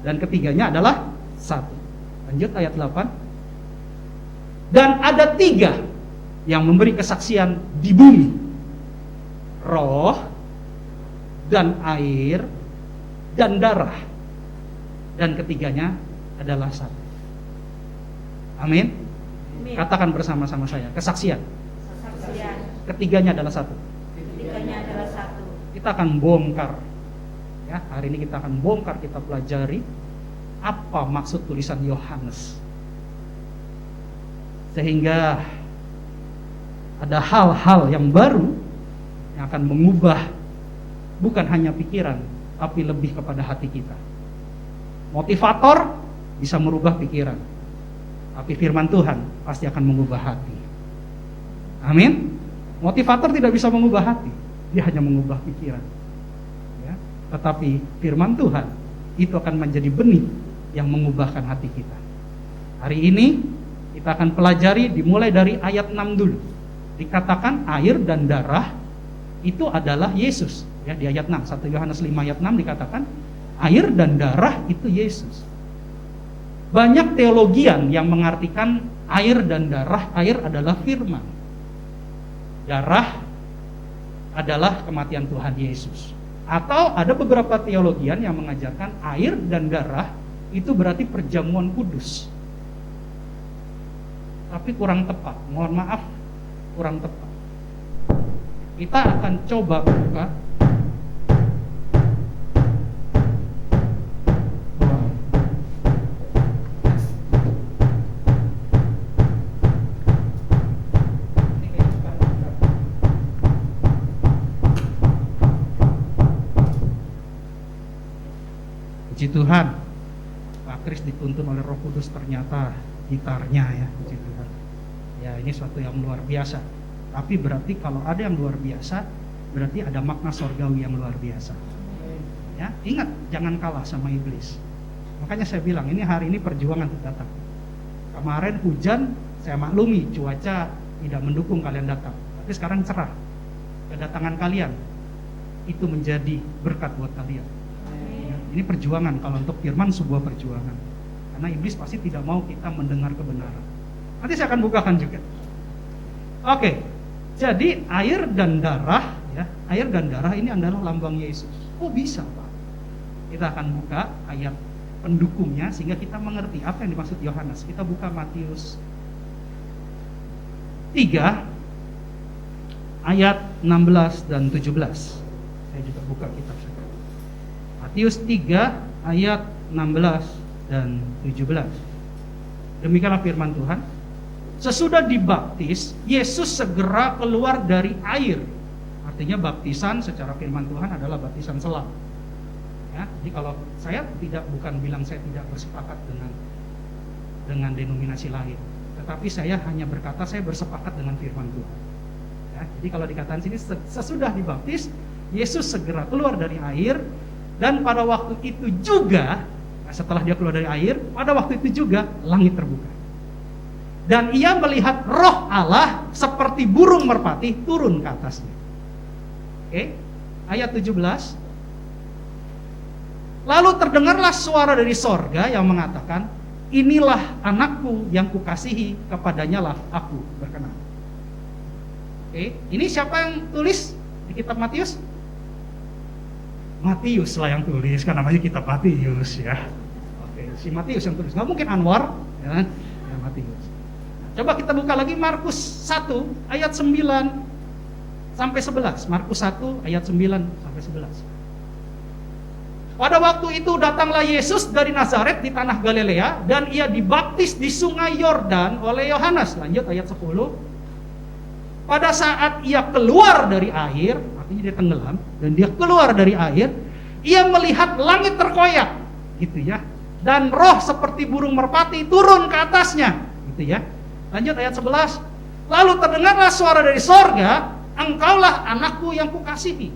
Dan ketiganya adalah 1. Lanjut ayat 8. Dan ada 3 yang memberi kesaksian di bumi: roh, dan air, dan darah. Dan ketiganya adalah 1. Amin. Katakan bersama-sama saya, kesaksian. Ketiganya adalah 1. Kita akan bongkar. Ya, hari ini kita akan bongkar, kita pelajari apa maksud tulisan Yohanes, sehingga ada hal-hal yang baru yang akan mengubah bukan hanya pikiran, tapi lebih kepada hati kita. Motivator bisa merubah pikiran, tapi firman Tuhan pasti akan mengubah hati. Amin. Motivator tidak bisa mengubah hati, dia hanya mengubah pikiran. Ya. Tetapi firman Tuhan itu akan menjadi benih yang mengubahkan hati kita. Hari ini kita akan pelajari dimulai dari ayat 6 dulu. Dikatakan air dan darah itu adalah Yesus. Ya, di ayat 6, 1 Yohanes 5 ayat 6 dikatakan air dan darah itu Yesus. Banyak teologian yang mengartikan air dan darah, air adalah firman, darah adalah kematian Tuhan Yesus. Atau ada beberapa teologian yang mengajarkan air dan darah itu berarti perjamuan kudus. Tapi kurang tepat, mohon maaf, kurang tepat. Kita akan coba buka puji Tuhan, Pak Kris dituntun oleh Roh Kudus, ternyata gitarnya ya, puji Tuhan. Ya, ini suatu yang luar biasa. Tapi berarti kalau ada yang luar biasa, berarti ada makna sorgawi yang luar biasa. Ya, ingat, jangan kalah sama iblis. Makanya saya bilang, ini hari ini perjuangan datang. Kemarin hujan, saya maklumi, cuaca tidak mendukung kalian datang. Tapi sekarang cerah. Kedatangan kalian, itu menjadi berkat buat kalian. Ya, ini perjuangan, kalau untuk firman sebuah perjuangan. Karena iblis pasti tidak mau kita mendengar kebenaran. Nanti saya akan bukakan juga. Oke, jadi air dan darah, ya, air dan darah ini adalah lambang Yesus. Oh bisa Pak? Kita akan buka ayat pendukungnya sehingga kita mengerti apa yang dimaksud Yohanes. Kita buka Matius 3 ayat 16 dan 17. Saya juga buka kitab saya. Matius 3 ayat 16 dan 17. Demikianlah firman Tuhan. Sesudah dibaptis, Yesus segera keluar dari air. Artinya baptisan secara firman Tuhan adalah baptisan selam. Ya, jadi kalau saya bukan bilang saya tidak bersepakat dengan denominasi lain, tetapi saya hanya berkata saya bersepakat dengan firman Tuhan. Ya, jadi kalau dikatakan sini sesudah dibaptis, Yesus segera keluar dari air, dan pada waktu itu juga, setelah dia keluar dari air, pada waktu itu juga langit terbuka. Dan ia melihat Roh Allah seperti burung merpati turun ke atasnya. Oke, ayat 17. Lalu terdengarlah suara dari sorga yang mengatakan, inilah anakku yang kukasihi, kepadanya lah aku berkenan. Oke, ini siapa yang tulis di kitab Matius? Matius lah yang tulis, kan namanya kitab Matius ya. Oke, si Matius yang tulis, nggak mungkin Anwar, ya kan? Ya, Matius. Coba kita buka lagi Markus 1 ayat 9 sampai 11. Markus 1 ayat 9 sampai 11. Pada waktu itu datanglah Yesus dari Nazaret di tanah Galilea, dan ia dibaptis di sungai Yordan oleh Yohanes. Lanjut ayat 10. Pada saat ia keluar dari air, artinya dia tenggelam, dan dia keluar dari air, ia melihat langit terkoyak, gitu ya. Dan roh seperti burung merpati turun ke atasnya, gitu ya. Lanjut ayat 11. Lalu terdengarlah suara dari sorga, engkaulah anakku yang kukasihi,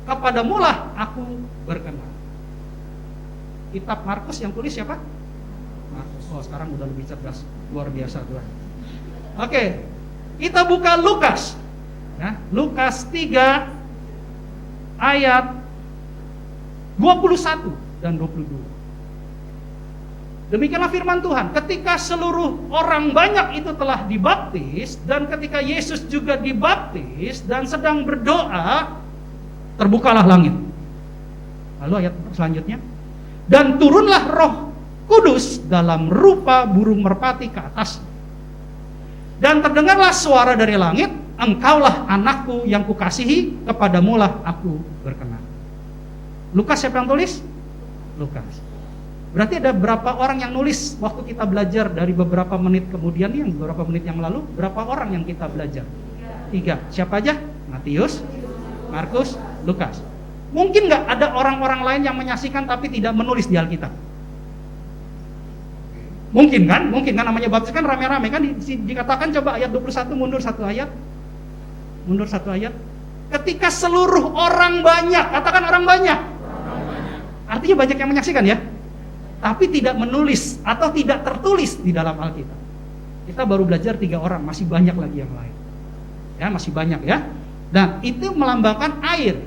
kepadamulah aku berkenan. Kitab Markus yang tulis siapa? Markus. Oh, sekarang udah lebih cerdas, luar biasa Tuhan. Oke, kita buka Lukas. Ya, Lukas 3 ayat 21 dan 22. Demikianlah firman Tuhan. Ketika seluruh orang banyak itu telah dibaptis, dan ketika Yesus juga dibaptis dan sedang berdoa, terbukalah langit. Lalu ayat selanjutnya, dan turunlah Roh Kudus dalam rupa burung merpati ke atas. Dan terdengarlah suara dari langit, engkaulah anakku yang kukasihi, kepadamulah aku berkenan. Lukas siapa yang tulis? Lukas. Berarti ada berapa orang yang nulis waktu kita belajar dari beberapa menit kemudian, yang beberapa menit yang lalu, berapa orang yang kita belajar? 3. Siapa aja? Matius, Markus, Lukas. Mungkin nggak ada orang-orang lain yang menyaksikan tapi tidak menulis di Alkitab? Mungkin kan? Mungkin kan, namanya baptis kan rame-rame kan, dikatakan coba ayat 21 mundur satu ayat. Mundur satu ayat. Ketika seluruh orang banyak, katakan orang banyak. Artinya banyak yang menyaksikan ya. Tapi tidak menulis atau tidak tertulis di dalam Alkitab. Kita baru belajar 3 orang, masih banyak lagi yang lain. Ya, masih banyak ya. Dan itu melambangkan air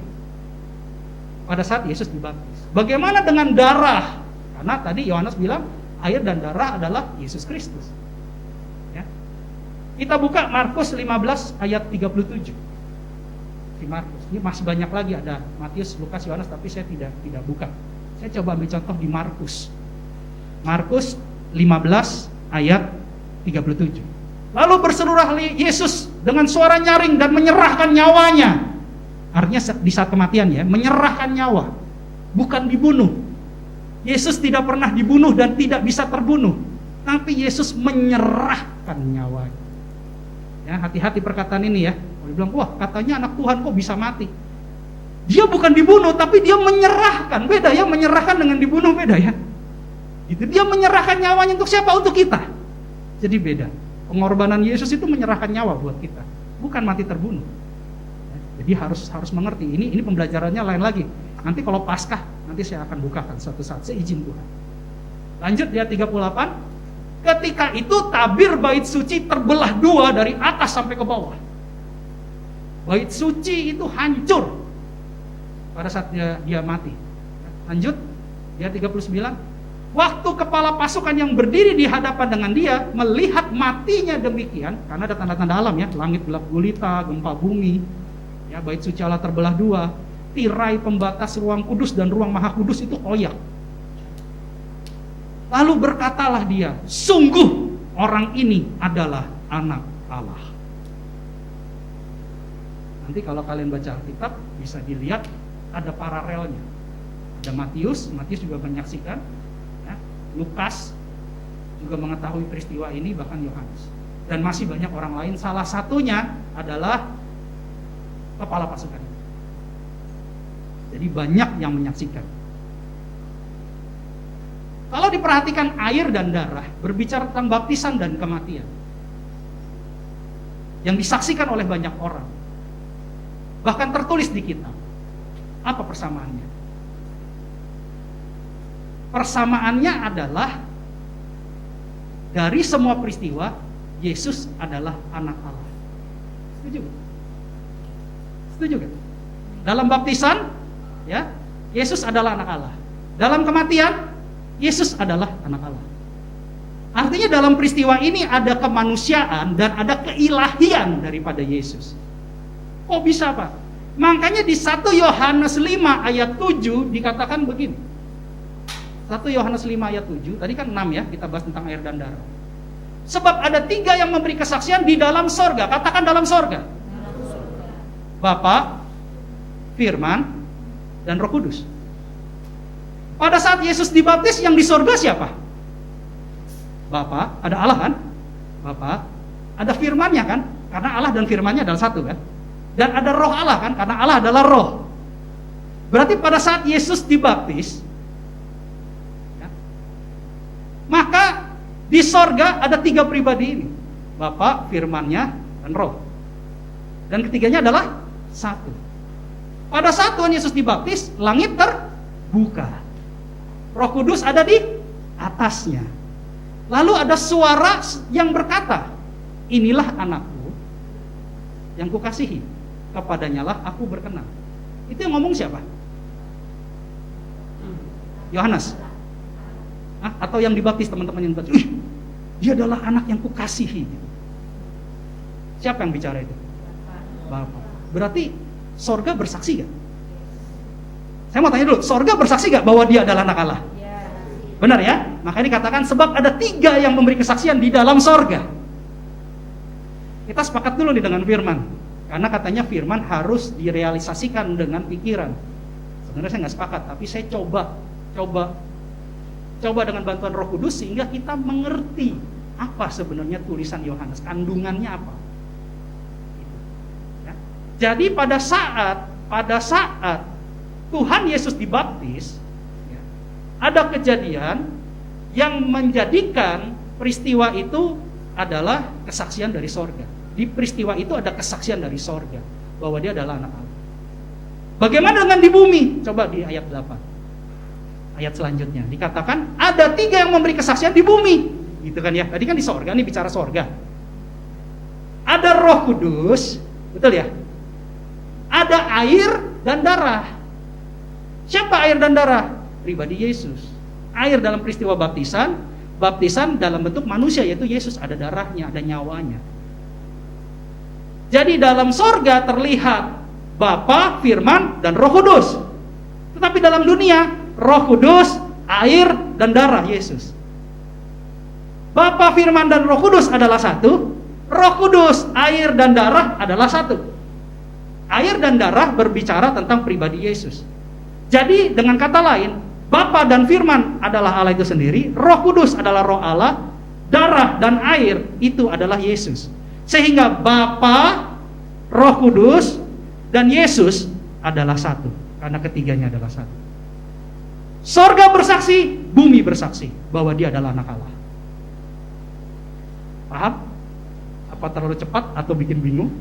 pada saat Yesus dibaptis. Bagaimana dengan darah? Karena tadi Yohanes bilang air dan darah adalah Yesus Kristus. Ya. Kita buka Markus 15 ayat 37. Di Markus. Ini masih banyak lagi, ada Matius, Lukas, Yohanes, tapi saya tidak buka. Saya coba ambil contoh di Markus. Markus 15 ayat 37. Lalu berserulah Yesus dengan suara nyaring dan menyerahkan nyawanya. Artinya di saat kematian ya, menyerahkan nyawa, bukan dibunuh. Yesus tidak pernah dibunuh dan tidak bisa terbunuh, tapi Yesus menyerahkan nyawanya. Ya, hati-hati perkataan ini ya. Kalau dibilang, wah katanya anak Tuhan kok bisa mati. Dia bukan dibunuh, tapi dia menyerahkan. Beda ya, menyerahkan dengan dibunuh beda ya. Gitu. Dia menyerahkan nyawanya untuk siapa? Untuk kita. Jadi beda. Pengorbanan Yesus itu menyerahkan nyawa buat kita, bukan mati terbunuh. Jadi harus mengerti. Ini pembelajarannya lain lagi. Nanti kalau Paskah, nanti saya akan bukakan suatu saat, seizin Tuhan. Lanjut di ayat 38. Ketika itu tabir bait suci terbelah dua dari atas sampai ke bawah. Bait suci itu hancur pada saat dia mati. Lanjut di ayat 39. Waktu kepala pasukan yang berdiri di hadapan dengan dia melihat matinya demikian, karena ada tanda-tanda alam ya, langit gelap gulita, gempa bumi, ya, bait suci Allah terbelah dua, tirai pembatas ruang kudus dan ruang maha kudus itu koyak. Lalu berkatalah dia, sungguh orang ini adalah anak Allah. Nanti kalau kalian baca Alkitab bisa dilihat ada paralelnya. Ada Matius juga menyaksikan, ya. Lukas juga mengetahui peristiwa ini, bahkan Yohanes. Dan masih banyak orang lain, salah satunya adalah kepala pasukan. Jadi banyak yang menyaksikan. Kalau diperhatikan air dan darah berbicara tentang baptisan dan kematian yang disaksikan oleh banyak orang. Bahkan tertulis di kitab. Apa persamaannya? Persamaannya adalah dari semua peristiwa Yesus adalah anak Allah. Setuju? Setuju kan? Dalam baptisan, ya, Yesus adalah anak Allah. Dalam kematian, Yesus adalah anak Allah. Artinya dalam peristiwa ini ada kemanusiaan dan ada keilahian daripada Yesus. Kok bisa, Pak? Makanya di 1 Yohanes 5 ayat 7 dikatakan begini. 1 Yohanes 5 ayat 7, tadi kan 6 ya, kita bahas tentang air dan darah. Sebab ada 3 yang memberi kesaksian di dalam sorga. Katakan dalam sorga. Bapa, Firman, dan Roh Kudus. Pada saat Yesus dibaptis, yang di sorga siapa? Bapa, ada Allah kan? Bapa, ada firman-Nya kan? Karena Allah dan firman-Nya adalah satu kan? Dan ada roh Allah kan? Karena Allah adalah roh. Berarti pada saat Yesus dibaptis, ya, maka di sorga ada 3 pribadi ini. Bapa, firman-Nya, dan roh. Dan ketiganya adalah satu. Pada saat Tuhan Yesus dibaptis, langit terbuka. Roh Kudus ada di atasnya. Lalu ada suara yang berkata, inilah anakku yang kukasihi, kepadanya lah aku berkenan. Itu yang ngomong siapa? Yohanes? Atau yang dibaptis, teman-teman yang dibaptis? Dia adalah anak yang kukasihi. Siapa yang bicara itu? Bapa. Berarti sorga bersaksi gak? Saya mau tanya dulu, sorga bersaksi gak bahwa dia adalah anak Allah? Benar ya? Makanya dikatakan sebab ada 3 yang memberi kesaksian di dalam sorga. Kita sepakat dulu nih dengan firman. Karena katanya firman harus direalisasikan dengan pikiran. Sebenarnya saya nggak sepakat, tapi saya coba dengan bantuan Roh Kudus sehingga kita mengerti apa sebenarnya tulisan Yohanes, kandungannya apa. Ya. Jadi pada saat Tuhan Yesus dibaptis, ya, ada kejadian yang menjadikan peristiwa itu adalah kesaksian dari sorga. Di peristiwa itu ada kesaksian dari sorga bahwa dia adalah anak Allah. Bagaimana dengan di bumi? Coba di ayat 8. Ayat selanjutnya dikatakan ada 3 yang memberi kesaksian di bumi. Gitu kan ya. Tadi kan di sorga, nih bicara sorga. Ada Roh Kudus, betul ya? Ada air dan darah. Siapa air dan darah? Pribadi Yesus. Air dalam peristiwa baptisan dalam bentuk manusia, yaitu Yesus, ada darahnya, ada nyawanya. Jadi dalam sorga terlihat Bapa, Firman, dan Roh Kudus. Tetapi dalam dunia, Roh Kudus, air, dan darah Yesus. Bapa, Firman, dan Roh Kudus adalah satu. Roh Kudus, air, dan darah adalah satu. Air dan darah berbicara tentang pribadi Yesus. Jadi dengan kata lain, Bapa dan Firman adalah Allah itu sendiri, Roh Kudus adalah Roh Allah, darah dan air itu adalah Yesus. Sehingga Bapa, Roh Kudus, dan Yesus adalah satu, karena ketiganya adalah satu. Sorga bersaksi, bumi bersaksi bahwa dia adalah anak Allah. Paham? Apa terlalu cepat atau bikin bingung?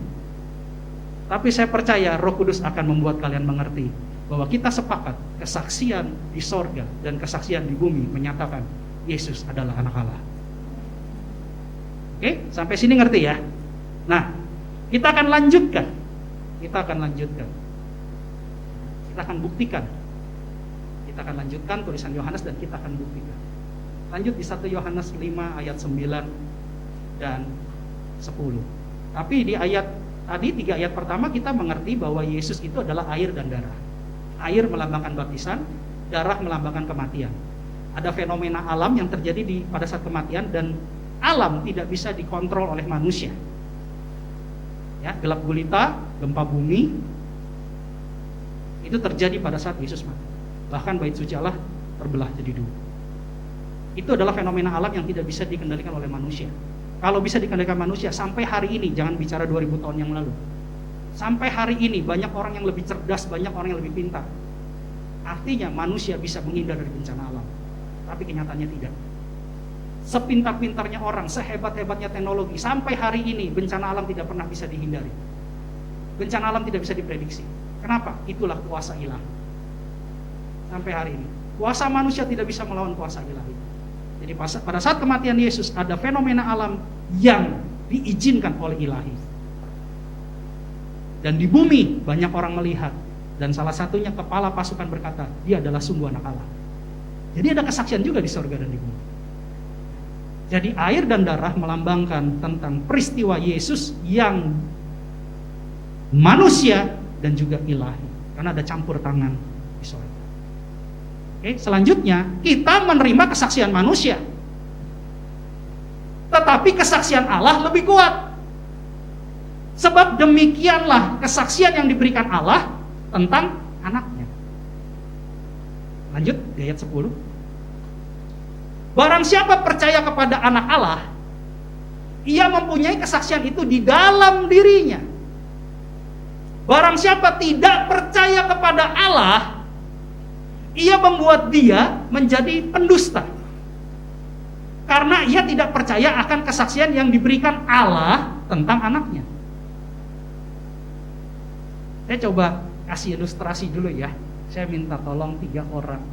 Tapi saya percaya Roh Kudus akan membuat kalian mengerti bahwa kita sepakat kesaksian di sorga dan kesaksian di bumi menyatakan Yesus adalah anak Allah. Oke, sampai sini ngerti ya? Nah, kita akan lanjutkan. Kita akan buktikan. Kita akan lanjutkan tulisan Yohanes dan kita akan buktikan. Lanjut di 1 Yohanes 5 ayat 9 dan 10. Tapi di ayat tadi 3 ayat pertama kita mengerti bahwa Yesus itu adalah air dan darah. Air melambangkan baptisan, darah melambangkan kematian. Ada fenomena alam yang terjadi pada saat kematian dan alam tidak bisa dikontrol oleh manusia. Ya, gelap gulita, gempa bumi itu terjadi pada saat Yesus mati. Bahkan bait suci Allah terbelah jadi dua. Itu adalah fenomena alam yang tidak bisa dikendalikan oleh manusia. Kalau bisa dikendalikan manusia sampai hari ini, jangan bicara 2000 tahun yang lalu. Sampai hari ini banyak orang yang lebih cerdas, banyak orang yang lebih pintar. Artinya manusia bisa menghindar dari bencana alam. Tapi kenyataannya tidak. Sepintar-pintarnya orang, sehebat-hebatnya teknologi, sampai hari ini bencana alam tidak pernah bisa dihindari. Bencana alam tidak bisa diprediksi. Kenapa? Itulah kuasa ilahi. Sampai hari ini, kuasa manusia tidak bisa melawan kuasa ilahi. Jadi pada saat kematian Yesus ada fenomena alam yang diizinkan oleh ilahi. Dan di bumi banyak orang melihat, dan salah satunya kepala pasukan berkata, dia adalah sungguh anak Allah. Jadi ada kesaksian juga di surga dan di bumi. Jadi air dan darah melambangkan tentang peristiwa Yesus yang manusia dan juga ilahi, karena ada campur tangan di surga. Oke, selanjutnya kita menerima kesaksian manusia, tetapi kesaksian Allah lebih kuat. Sebab demikianlah kesaksian yang diberikan Allah tentang anaknya. Lanjut di ayat 10. Barang siapa percaya kepada anak Allah, ia mempunyai kesaksian itu di dalam dirinya. Barang siapa tidak percaya kepada Allah, ia membuat dia menjadi pendusta. Karena ia tidak percaya akan kesaksian yang diberikan Allah tentang anaknya. Saya coba kasih ilustrasi dulu ya. Saya minta tolong 3 orang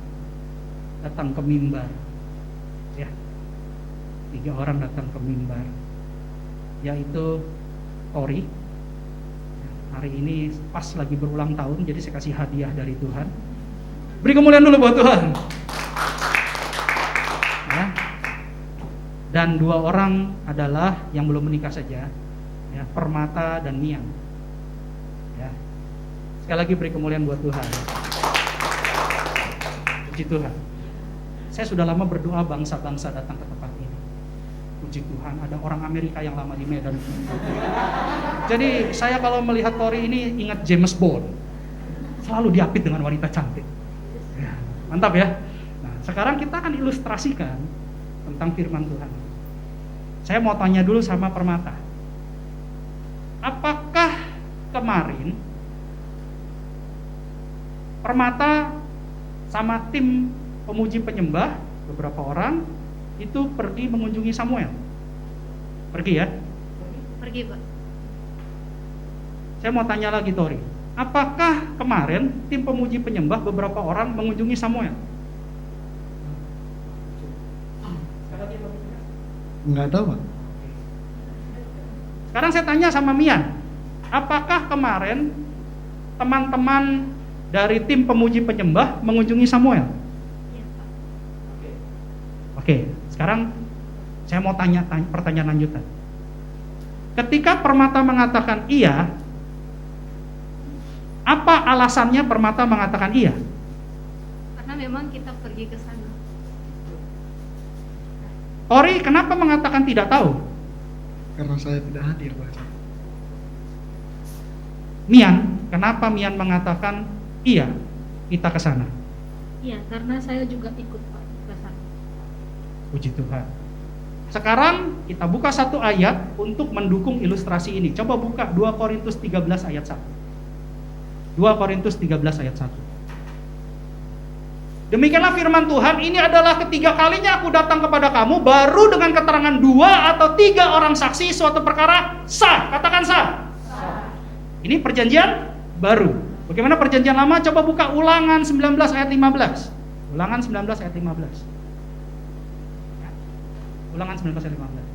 datang ke mimbar. Ya, 3 orang datang ke mimbar, yaitu Tori. Hari ini pas lagi berulang tahun, jadi saya kasih hadiah dari Tuhan. Beri kemuliaan dulu buat Tuhan. Ya. Dan 2 orang adalah yang belum menikah saja, ya, Permata dan Mian. Ya. Sekali lagi beri kemuliaan buat Tuhan. Puji Tuhan. Saya sudah lama berdoa bangsa-bangsa datang ke tempat ini. Puji Tuhan, ada orang Amerika yang lama di Medan. Jadi saya kalau melihat Tori ini ingat James Bond. Selalu diapit dengan wanita cantik. Ya, mantap ya. Nah, sekarang kita akan ilustrasikan tentang firman Tuhan. Saya mau tanya dulu sama Permata. Apakah kemarin Permata sama tim pemuji penyembah, beberapa orang itu pergi mengunjungi Samuel? Pergi ya? Pergi, Pak. Saya mau tanya lagi Tori, apakah kemarin tim pemuji penyembah beberapa orang mengunjungi Samuel? Enggak tahu, Pak. Sekarang saya tanya sama Mian, apakah kemarin teman-teman dari tim pemuji penyembah mengunjungi Samuel? Iya, Pak. Oke, sekarang saya mau tanya pertanyaan lanjutan. Ketika Permata mengatakan iya, apa alasannya Permata mengatakan iya? Karena memang kita pergi ke sana. Tori kenapa mengatakan tidak tahu? Karena saya tidak hadir, Pak. Mian, kenapa Mian mengatakan iya, kita ke sana? Iya, karena saya juga ikut, Pak, ke sana. Puji Tuhan. Sekarang kita buka satu ayat untuk mendukung ilustrasi ini. Coba buka 2 Korintus 13 ayat 1. 2 Korintus 13 ayat 1. Demikianlah firman Tuhan, ini adalah ketiga kalinya aku datang kepada kamu, baru dengan keterangan 2 atau 3 orang saksi suatu perkara sah. Katakan sah. Ini perjanjian baru. Bagaimana perjanjian lama? Coba buka Ulangan 19 ayat 15. Ulangan 19 ayat 15. Ulangan 19:15.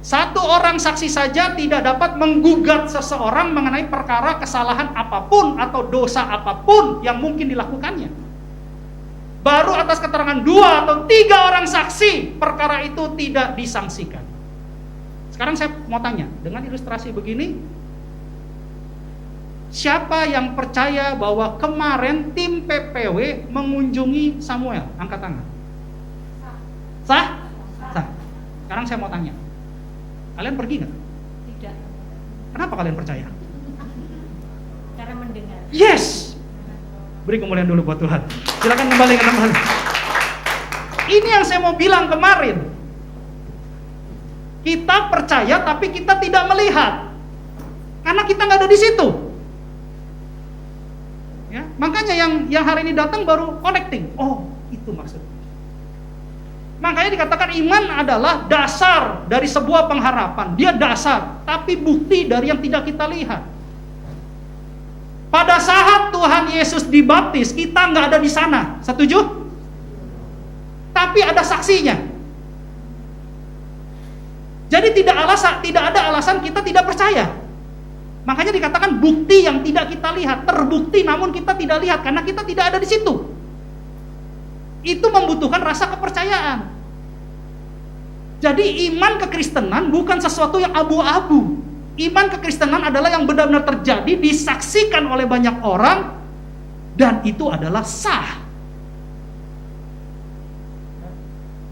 Satu orang saksi saja tidak dapat menggugat seseorang mengenai perkara kesalahan apapun atau dosa apapun yang mungkin dilakukannya. Baru atas keterangan 2 atau 3 orang saksi, perkara itu tidak disangsikan. Sekarang saya mau tanya, dengan ilustrasi begini, siapa yang percaya bahwa kemarin tim PPW mengunjungi Samuel? Angkat tangan. Sah? Sah. Sekarang saya mau tanya, kalian pergi nggak? Tidak. Kenapa kalian percaya? Cara mendengar. Yes. Beri kemuliaan dulu buat Tuhan. Silakan kembali ke tempat. Ini yang saya mau bilang kemarin. Kita percaya tapi kita tidak melihat, karena kita nggak ada di situ. Ya, makanya yang hari ini datang baru connecting. Oh, itu maksudnya. Makanya dikatakan iman adalah dasar dari sebuah pengharapan. Dia dasar, tapi bukti dari yang tidak kita lihat. Pada saat Tuhan Yesus dibaptis, kita nggak ada di sana. Setuju? Tapi ada saksinya. Jadi tidak ada alasan kita tidak percaya. Makanya dikatakan bukti yang tidak kita lihat, terbukti namun kita tidak lihat karena kita tidak ada di situ. Itu membutuhkan rasa kepercayaan. Jadi iman kekristenan bukan sesuatu yang abu-abu. Iman kekristenan adalah yang benar-benar terjadi, disaksikan oleh banyak orang, dan itu adalah sah.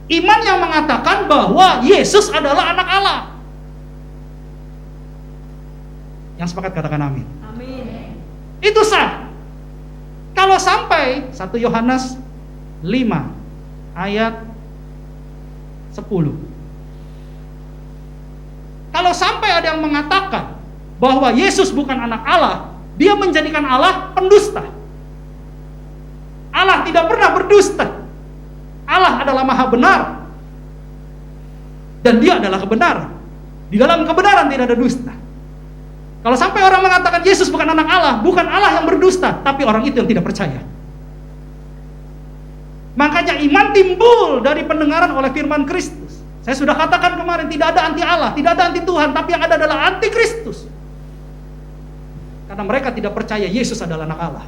Iman yang mengatakan bahwa Yesus adalah anak Allah. Yang sepakat katakan amin. Amin. Itu sah. Kalau sampai 1 Yohanes 5 ayat 10. Kalau sampai ada yang mengatakan bahwa Yesus bukan anak Allah, dia menjadikan Allah pendusta. Allah tidak pernah berdusta. Allah adalah maha benar. Dan dia adalah kebenaran. Di dalam kebenaran tidak ada dusta. Kalau sampai orang mengatakan Yesus bukan anak Allah, bukan Allah yang berdusta, tapi orang itu yang tidak percaya. Makanya iman timbul dari pendengaran oleh firman Kristus. Saya sudah katakan kemarin, tidak ada anti Allah, tidak ada anti Tuhan, tapi yang ada adalah anti Kristus. Karena mereka tidak percaya Yesus adalah anak Allah.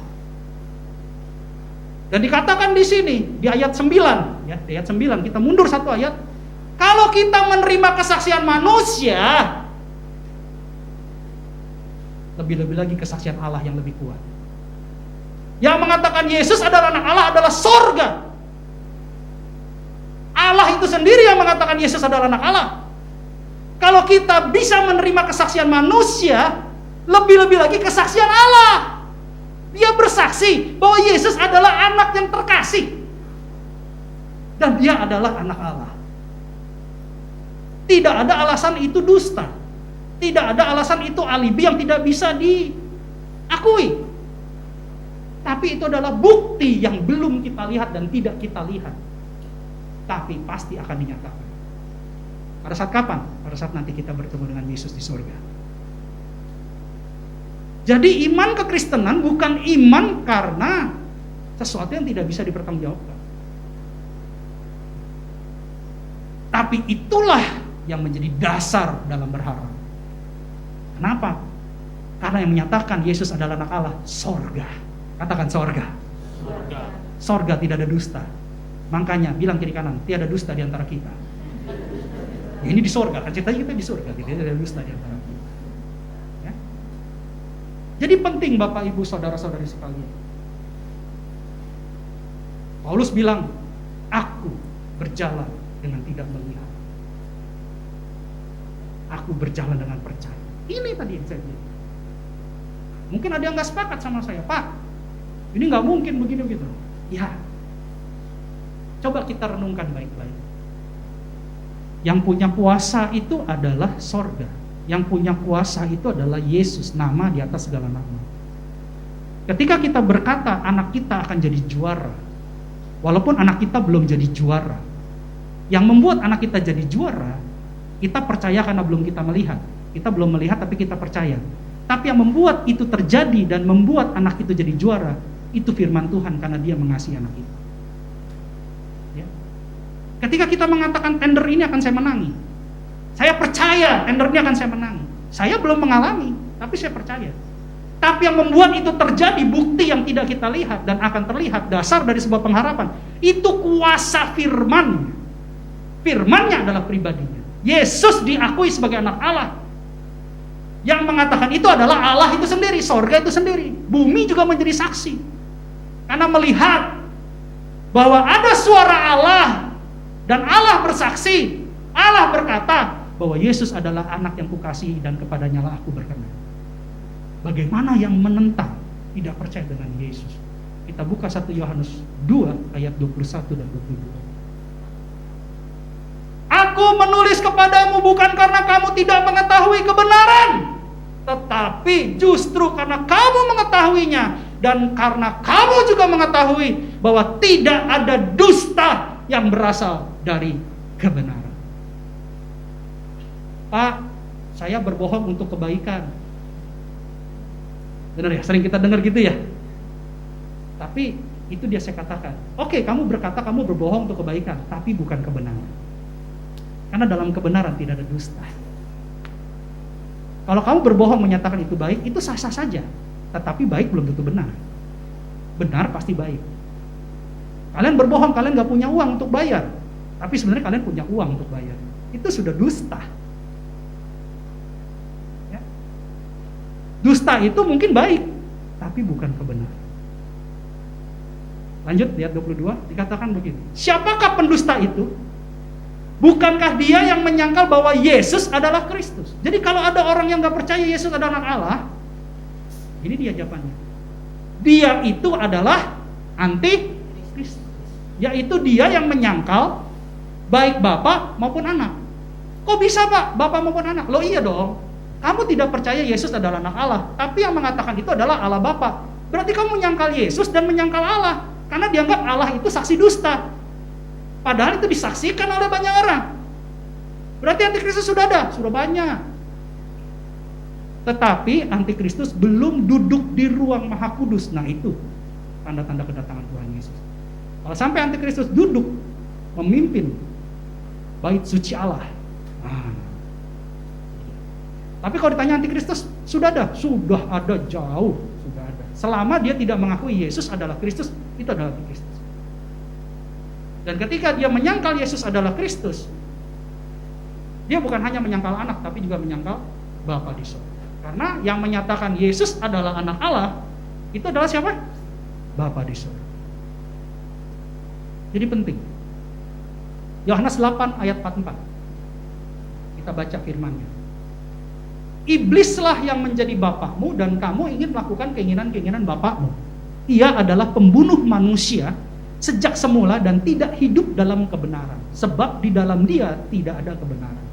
Dan dikatakan di sini, di ayat 9, ya, di ayat 9, kita mundur satu ayat. Kalau kita menerima kesaksian manusia, lebih-lebih lagi kesaksian Allah yang lebih kuat. Yang mengatakan Yesus adalah anak Allah adalah sorga. Allah itu sendiri yang mengatakan Yesus adalah anak Allah. Kalau kita bisa menerima kesaksian manusia, lebih-lebih lagi kesaksian Allah. Dia bersaksi bahwa Yesus adalah anak yang terkasih. Dan dia adalah anak Allah. Tidak ada alasan itu dusta. Tidak ada alasan itu alibi yang tidak bisa diakui. Tapi itu adalah bukti yang belum kita lihat dan tidak kita lihat. Tapi pasti akan dinyatakan. Pada saat kapan? Pada saat nanti kita bertemu dengan Yesus di surga. Jadi iman kekristenan bukan iman karena sesuatu yang tidak bisa dipertanggungjawabkan. Tapi itulah yang menjadi dasar dalam berharap. Kenapa? Karena yang menyatakan Yesus adalah anak Allah, sorga. Katakan sorga. Sorga tidak ada dusta. Makanya bilang kiri kanan, tiada dusta di antara kita. Ya, ini di sorga, kan ceritanya kita di sorga, tidak ada dusta di antara kita. Ya? Jadi penting Bapak Ibu saudara-saudari sekalian. Paulus bilang, aku berjalan dengan tidak melihat. Aku berjalan dengan percaya. Ini tadi yang saya bilang. Mungkin ada yang gak sepakat sama saya, Pak, ini gak mungkin begini-begitu. Ya, coba kita renungkan baik-baik. Yang punya kuasa itu adalah sorga. Yang punya kuasa itu adalah Yesus, nama di atas segala nama. Ketika kita berkata anak kita akan jadi juara, walaupun anak kita belum jadi juara, yang membuat anak kita jadi juara, kita percaya karena belum kita melihat. Kita belum melihat tapi kita percaya. Tapi yang membuat itu terjadi dan membuat anak itu jadi juara, itu firman Tuhan karena dia mengasihi anak itu. Ya. Ketika kita mengatakan tender ini akan saya menangi, saya percaya tender ini akan saya menangi. Saya belum mengalami, tapi saya percaya. Tapi yang membuat itu terjadi, bukti yang tidak kita lihat dan akan terlihat, dasar dari sebuah pengharapan, itu kuasa firman. Firmannya adalah pribadinya. Yesus diakui sebagai anak Allah. Yang mengatakan itu adalah Allah itu sendiri, sorga itu sendiri. Bumi juga menjadi saksi. Karena melihat bahwa ada suara Allah dan Allah bersaksi. Allah berkata bahwa Yesus adalah anak yang kukasihi dan kepadanya lah aku berkenan. Bagaimana yang menentang tidak percaya dengan Yesus? Kita buka 1 Yohanes 2 ayat 21 dan 22. Aku menulis kepadamu bukan karena kamu tidak mengetahui kebenaran, tetapi justru karena kamu mengetahuinya dan karena kamu juga mengetahui bahwa tidak ada dusta yang berasal dari kebenaran. Pak, saya berbohong untuk kebaikan. Benar ya, sering kita dengar gitu ya. Tapi itu dia saya katakan. Oke, kamu berkata kamu berbohong untuk kebaikan, tapi bukan kebenaran. Karena dalam kebenaran tidak ada dusta. Kalau kamu berbohong menyatakan itu baik, itu sah-sah saja. Tetapi baik belum tentu benar. Benar pasti baik. Kalian berbohong, kalian gak punya uang untuk bayar. Tapi sebenarnya kalian punya uang untuk bayar. Itu sudah dusta. Ya. Dusta itu mungkin baik, tapi bukan kebenaran. Lanjut, lihat 22, dikatakan begini. Siapakah pendusta itu? Bukankah dia yang menyangkal bahwa Yesus adalah Kristus? Jadi kalau ada orang yang gak percaya Yesus adalah anak Allah, ini dia jawabannya. Dia itu adalah anti-Kristus. Yaitu dia yang menyangkal baik Bapa maupun anak. Kok bisa Pak, Bapa maupun anak? Loh iya dong. Kamu tidak percaya Yesus adalah anak Allah, tapi yang mengatakan itu adalah Allah Bapa. Berarti kamu menyangkal Yesus dan menyangkal Allah. Karena dianggap Allah itu saksi dusta. Padahal itu disaksikan oleh banyak orang. Berarti antikristus sudah ada, sudah banyak. Tetapi antikristus belum duduk di ruang Maha Kudus. Nah itu tanda-tanda kedatangan Tuhan Yesus. Kalau sampai antikristus duduk memimpin bait suci Allah. Nah. Tapi kalau ditanya antikristus sudah ada jauh, sudah ada. Selama dia tidak mengakui Yesus adalah Kristus, itu adalah antikristus. Dan ketika dia menyangkal Yesus adalah Kristus, dia bukan hanya menyangkal anak, tapi juga menyangkal Bapa di surga. Karena yang menyatakan Yesus adalah anak Allah, itu adalah siapa? Bapa di surga. Jadi penting. Yohanes 8 ayat 44. Kita baca firman-Nya. Iblislah yang menjadi bapakmu dan kamu ingin melakukan keinginan-keinginan bapakmu. Ia adalah pembunuh manusia sejak semula dan tidak hidup dalam kebenaran, sebab di dalam dia tidak ada kebenaran.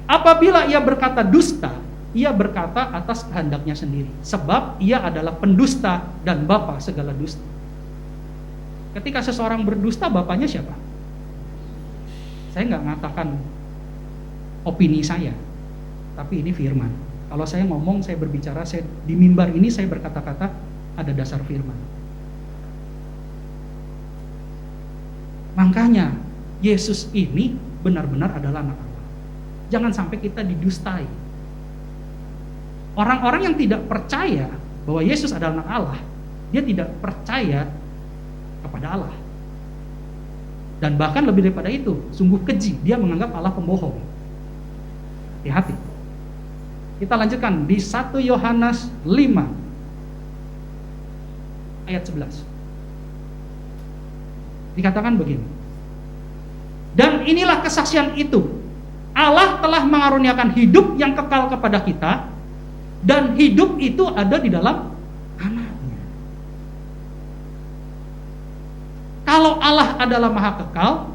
Apabila ia berkata dusta, ia berkata atas kehendaknya sendiri, sebab ia adalah pendusta dan bapa segala dusta. Ketika seseorang berdusta, bapaknya siapa? Saya nggak mengatakan opini saya, tapi ini firman. Kalau saya ngomong, saya berbicara, saya di mimbar ini saya berkata-kata, ada dasar firman. Makanya Yesus ini benar-benar adalah anak Allah. Jangan sampai kita didustai. Orang-orang yang tidak percaya bahwa Yesus adalah anak Allah, dia tidak percaya kepada Allah. Dan bahkan lebih daripada itu, sungguh keji, dia menganggap Allah pembohong. Hati-hati. Kita lanjutkan di 1 Yohanes 5 ayat 11. Dikatakan begini. Dan inilah kesaksian itu. Allah telah mengaruniakan hidup yang kekal kepada kita, dan hidup itu ada di dalam Anaknya. Kalau Allah adalah maha kekal,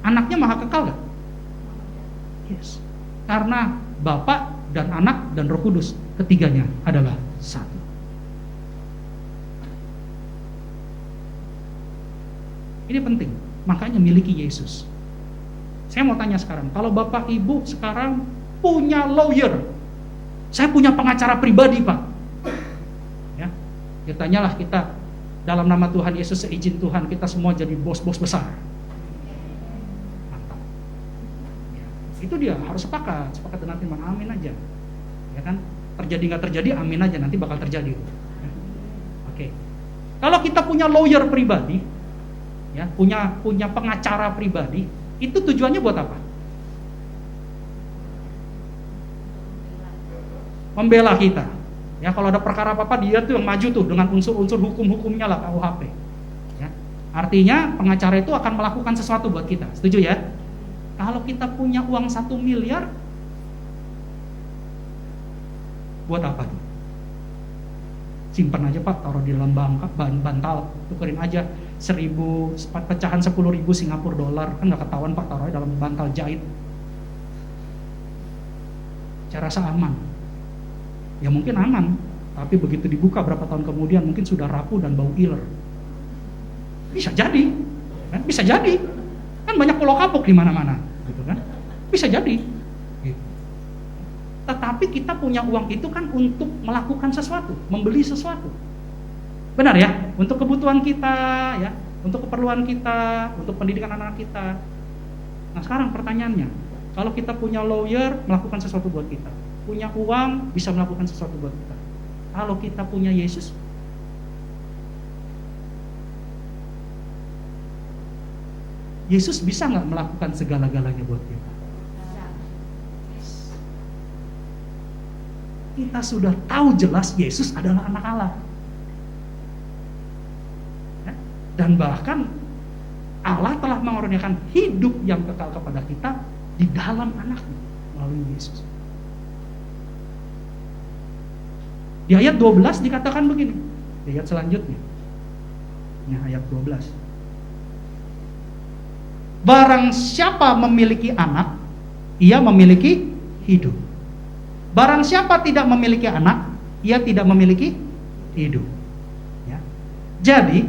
Anaknya maha kekal gak? Yes. Karena Bapa dan Anak dan Roh Kudus, ketiganya adalah satu. Ini penting, makanya miliki Yesus. Saya mau tanya sekarang, kalau Bapak Ibu sekarang punya lawyer, saya punya pengacara pribadi Pak, ya, tanyalah kita dalam nama Tuhan Yesus, seizin Tuhan kita semua jadi bos-bos besar. Mantap. Ya, itu dia, harus sepakat dengan firman, amin aja. Ya kan? Terjadi nggak terjadi, amin aja, nanti bakal terjadi. Ya. Oke. Kalau kita punya lawyer pribadi, ya, punya pengacara pribadi, itu tujuannya buat apa? Membela kita. Ya, kalau ada perkara apa-apa, dia tuh yang maju tuh dengan unsur-unsur hukum-hukumnya lah, KUHP. Ya. Artinya pengacara itu akan melakukan sesuatu buat kita. Setuju ya? Kalau kita punya uang 1 miliar, buat apa tuh? Simpan aja Pak, taruh di dalam bantal, tukerin aja 1.000 pecahan 10.000 Singapura dolar, kan nggak ketahuan Pak, taruh dalam bantal jahit. Saya rasa aman. Ya mungkin aman, tapi begitu dibuka berapa tahun kemudian mungkin sudah rapuh dan bau iler. Bisa jadi, kan? Bisa jadi. Kan banyak pulau kapuk di mana-mana, gitu kan? Bisa jadi. Gitu. Tetapi kita punya uang itu kan untuk melakukan sesuatu, membeli sesuatu. Benar ya? Untuk kebutuhan kita, ya, untuk keperluan kita, untuk pendidikan anak kita. Nah, sekarang pertanyaannya, kalau kita punya lawyer melakukan sesuatu buat kita, punya uang bisa melakukan sesuatu buat kita. Kalau kita punya Yesus, Yesus bisa nggak melakukan segala-galanya buat kita? Kita sudah tahu jelas Yesus adalah anak Allah. Ya? Dan bahkan Allah telah mengorbankan hidup yang kekal kepada kita di dalam anaknya melalui Yesus. Di ayat 12 dikatakan begini. Di ayat selanjutnya. Ini ayat 12. Barang siapa memiliki anak, ia memiliki hidup. Barang siapa tidak memiliki anak, ia tidak memiliki hidup. Ya. Jadi,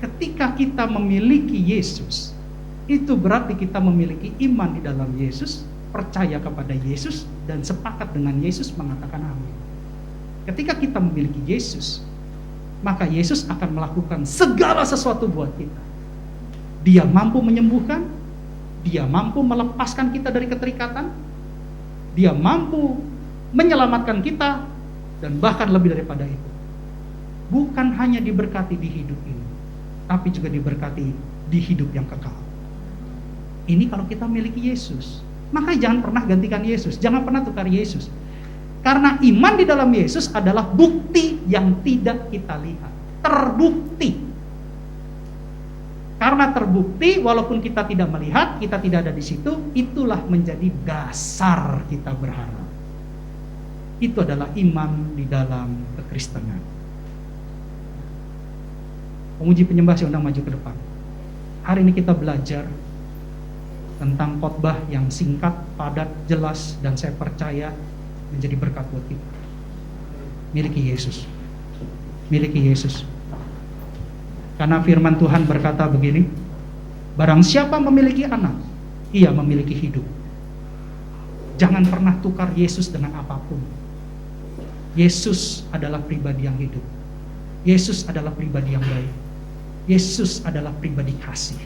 ketika kita memiliki Yesus, itu berarti kita memiliki iman di dalam Yesus, percaya kepada Yesus, dan sepakat dengan Yesus mengatakan amin. Ketika kita memiliki Yesus, maka Yesus akan melakukan segala sesuatu buat kita. Dia mampu menyembuhkan, Dia mampu melepaskan kita dari keterikatan, Dia mampu menyelamatkan kita, dan bahkan lebih daripada itu. Bukan hanya diberkati di hidup ini, tapi juga diberkati di hidup yang kekal. Ini kalau kita miliki Yesus. Maka jangan pernah gantikan Yesus, jangan pernah tukar Yesus. Karena iman di dalam Yesus adalah bukti yang tidak kita lihat. Terbukti. Karena terbukti, walaupun kita tidak melihat, kita tidak ada di situ, itulah menjadi dasar kita berharap. Itu adalah iman di dalam kekristenan. Pemuji penyembah, saya undang maju ke depan. Hari ini kita belajar tentang khotbah yang singkat, padat, jelas, dan saya percaya menjadi berkat buat kita. Miliki Yesus. Miliki Yesus. Karena firman Tuhan berkata begini, barang siapa memiliki anak, ia memiliki hidup. Jangan pernah tukar Yesus dengan apapun. Yesus adalah pribadi yang hidup. Yesus adalah pribadi yang baik. Yesus adalah pribadi kasih.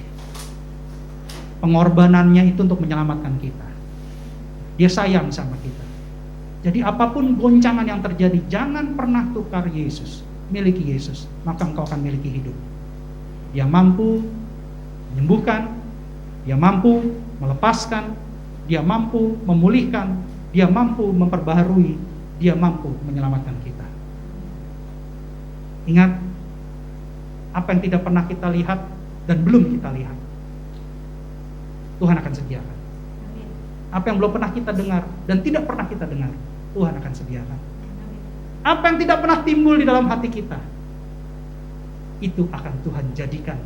Pengorbanannya itu untuk menyelamatkan kita. Dia sayang sama kita. Jadi apapun goncangan yang terjadi, jangan pernah tukar Yesus. Miliki Yesus, maka engkau akan miliki hidup. Dia mampu menyembuhkan, Dia mampu melepaskan, Dia mampu memulihkan, Dia mampu memperbaharui, Dia mampu menyelamatkan kita. Ingat, apa yang tidak pernah kita lihat dan belum kita lihat, Tuhan akan sediakan. Apa yang belum pernah kita dengar dan tidak pernah kita dengar, Tuhan akan sediakan. Apa yang tidak pernah timbul di dalam hati kita, itu akan Tuhan jadikan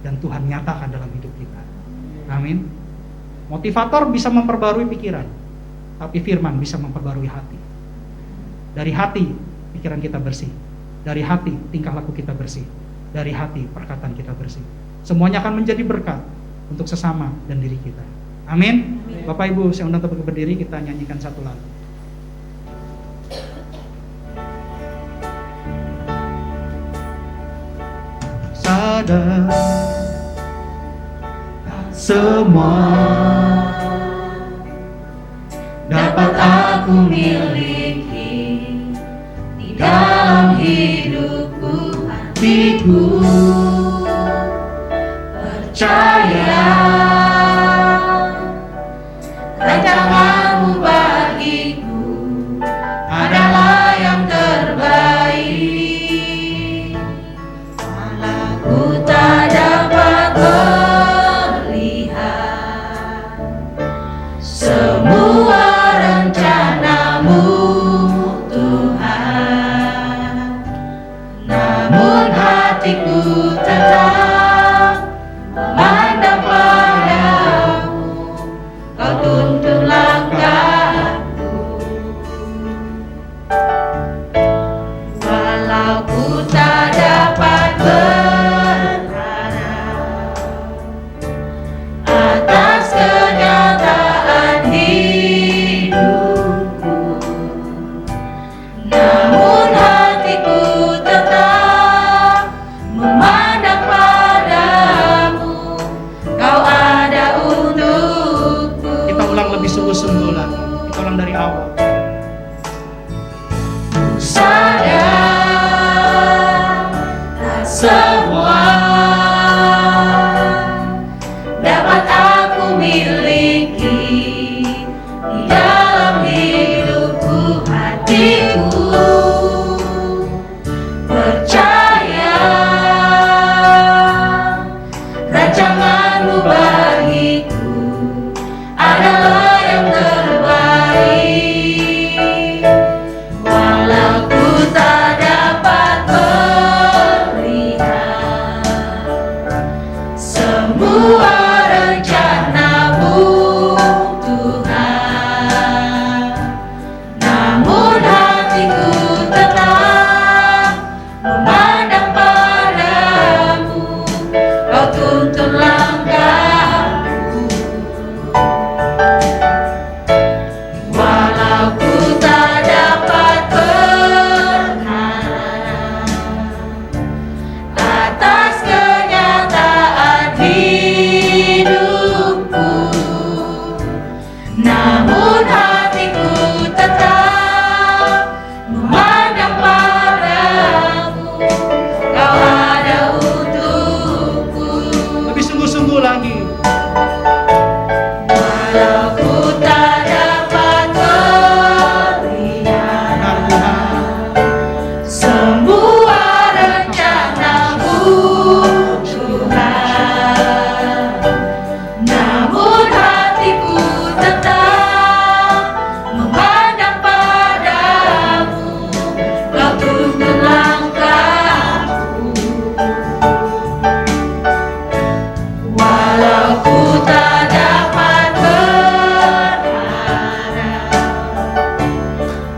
dan Tuhan nyatakan dalam hidup kita. Amin. Motivator bisa memperbarui pikiran, tapi firman bisa memperbarui hati. Dari hati, pikiran kita bersih. Dari hati, tingkah laku kita bersih. Dari hati, perkataan kita bersih. Semuanya akan menjadi berkat untuk sesama dan diri kita. Amin. Bapak Ibu, saya undang untuk berdiri, kita nyanyikan satu lagu. ada. Semua dapat aku miliki di dalam hidupku, hatiku percaya rancanganmu bagiku adalah yang terbaik. Walau ku tak dapat melihat semua rencanamu Tuhan, namun hatiku tetap memandang padamu. Kau tuntun langkahku, walau ku tak dapat berharap atas kenyataan hidupku, namun hatiku tetap memandang padamu. Kau ada untukku. Kita ulang lebih sungguh-sungguh lagi. Kita ulang dari awal. Sadar tak semua dapat aku miliki di dalam hidupku, hatiku percaya rancanganmu bagiku adalah yang terbaik. Walau ku tak dapat melihat semua rencanamu Tuhan, namun hatiku tetap memandang padamu. Kau tuntun langkahku, walau ku tak dapat berharap atas kenyataan hidupku, namun hatiku tetap memandang padamu. Kau ada untukku. Lebih sungguh-sungguh lagi. Walau ku tak dapat melihat semua rencanamu Tuhan, namun hatiku tetap memandang padamu. Kau tuntun langkahku, walau ku tak dapat berharap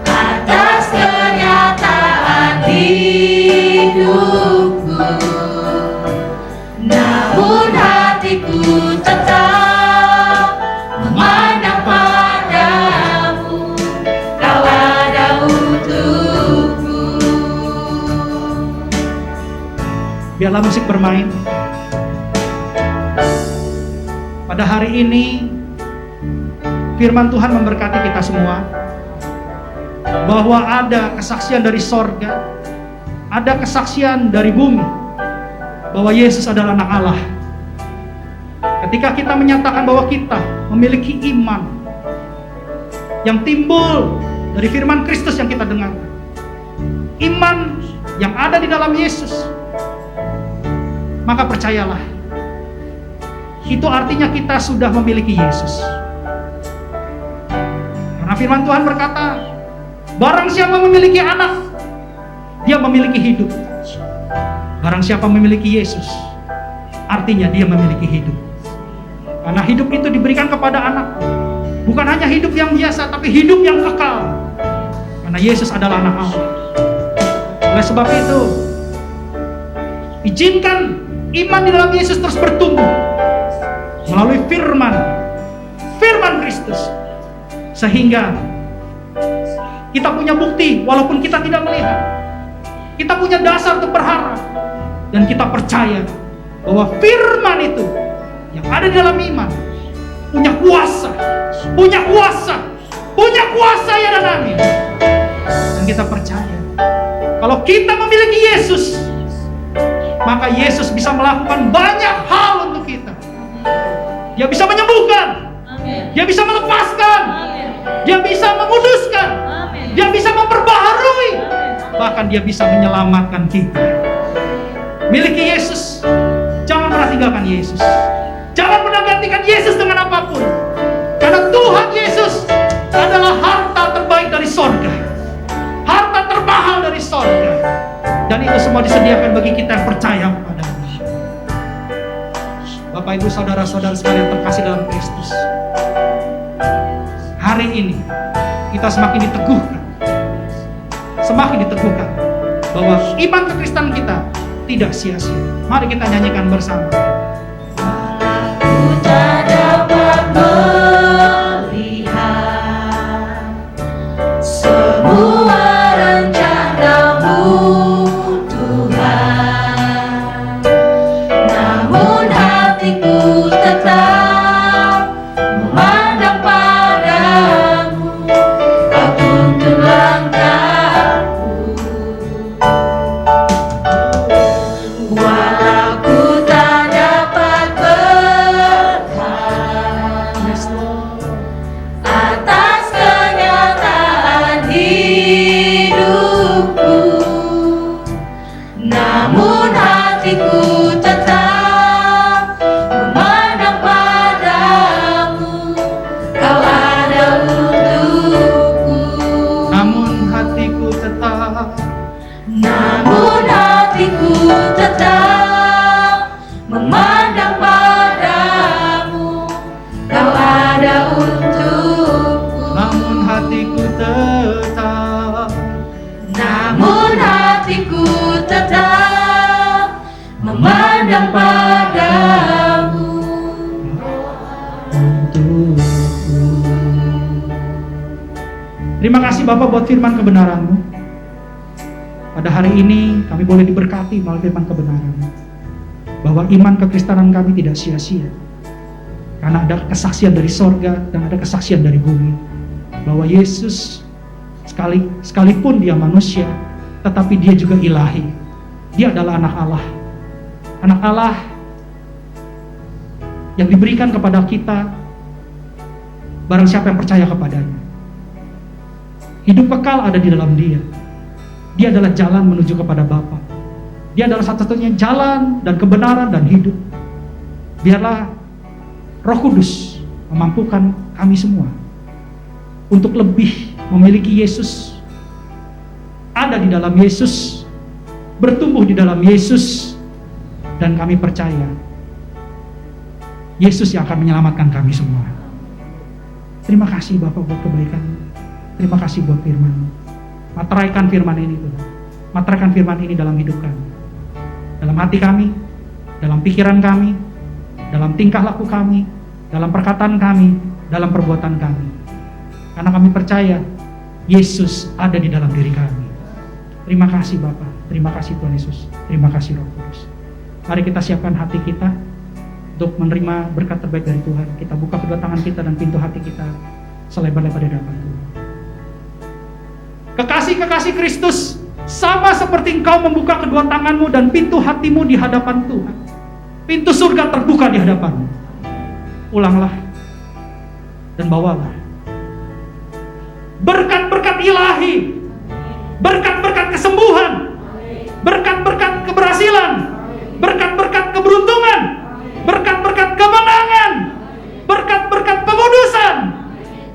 atas kenyataan hidupku, namun hatiku tetap memandang padamu. Kau ada untukku. Biarlah musik bermain. Pada hari ini firman Tuhan memberkati kita semua, bahwa ada kesaksian dari sorga, ada kesaksian dari bumi, bahwa Yesus adalah anak Allah. Ketika kita menyatakan bahwa kita memiliki iman yang timbul dari firman Kristus yang kita dengar, iman yang ada di dalam Yesus, maka percayalah, itu artinya kita sudah memiliki Yesus. Karena firman Tuhan berkata, barang siapa memiliki anak, dia memiliki hidup. Barang siapa memiliki Yesus, artinya dia memiliki hidup. Karena hidup itu diberikan kepada anak, bukan hanya hidup yang biasa, tapi hidup yang kekal. Karena Yesus adalah anak Allah. Oleh sebab itu, izinkan iman di dalam Yesus terus bertumbuh melalui firman Kristus, sehingga kita punya bukti walaupun kita tidak melihat. Kita punya dasar untuk berharap Dan kita percaya bahwa firman itu yang ada di dalam iman punya kuasa, punya kuasa, punya kuasa, ya dan amin. Dan kita percaya kalau kita memiliki Yesus, maka Yesus bisa melakukan banyak hal untuk kita. Dia bisa menyembuhkan, Dia bisa melepaskan, Dia bisa menguduskan, Dia bisa memperbaharui, bahkan Dia bisa menyelamatkan kita. Miliki Yesus, jangan pernah tinggalkan Yesus. Jangan pernah gantikan Yesus dengan apapun. Karena Tuhan Yesus adalah harta terbaik dari sorga, harta termahal dari sorga. Dan itu semua disediakan bagi kita yang percaya kepada-Nya. Bapak, Ibu, saudara-saudara sekalian terkasih dalam Kristus, hari ini kita semakin diteguhkan bahwa iman kekristenan kita tidak sia-sia. Mari kita nyanyikan bersama. Aku tak dapat melihat semua rencana-Mu, Tuhan, namun hatiku tetap memandang padamu. Kau tuntun langkahku, walau ku tak dapat atas kenyataan hidupku, namun hatiku tetap memandang padamu. Kau ada untukku, Namun hatiku tetap memandang padamu. Kau ada untukku, namun hatiku tetap memandang padamu. Terima kasih Bapak buat firman kebenaran-Mu. Pada hari ini kami boleh diberkati melalui firman kebenaran-Mu, bahwa iman kekristenan kami tidak sia-sia, karena ada kesaksian dari sorga dan ada kesaksian dari bumi, bahwa Yesus sekalipun Dia manusia, tetapi Dia juga ilahi. Dia adalah anak Allah, anak Allah yang diberikan kepada kita barang siapa yang percaya kepadanya. Hidup kekal ada di dalam Dia. Dia adalah jalan menuju kepada Bapa. Dia adalah satu-satunya jalan dan kebenaran dan hidup. Biarlah Roh Kudus memampukan kami semua untuk lebih memiliki Yesus, ada di dalam Yesus, bertumbuh di dalam Yesus, dan kami percaya Yesus yang akan menyelamatkan kami semua. Terima kasih Bapak buat kebaikan. Terima kasih buat firman. Materaikan firman ini Tuhan. Materaikan firman ini dalam hidup kami, dalam hati kami, dalam pikiran kami, dalam tingkah laku kami, dalam perkataan kami, dalam perbuatan kami. Karena kami percaya Yesus ada di dalam diri kami. Terima kasih Bapak. Terima kasih Tuhan Yesus. Terima kasih Roh Kudus. Mari kita siapkan hati kita untuk menerima berkat terbaik dari Tuhan. Kita buka kedua tangan kita dan pintu hati kita selebar-lebar di hadapan Tuhan. Kekasih-kekasih Kristus, sama seperti engkau membuka kedua tanganmu dan pintu hatimu di hadapan Tuhan, pintu surga terbuka di hadapanmu. Ulanglah dan bawalah berkat-berkat ilahi, berkat-berkat kesembuhan, berkat-berkat keberhasilan, berkat-berkat keberuntungan, berkat-berkat kemenangan, berkat-berkat pengudusan,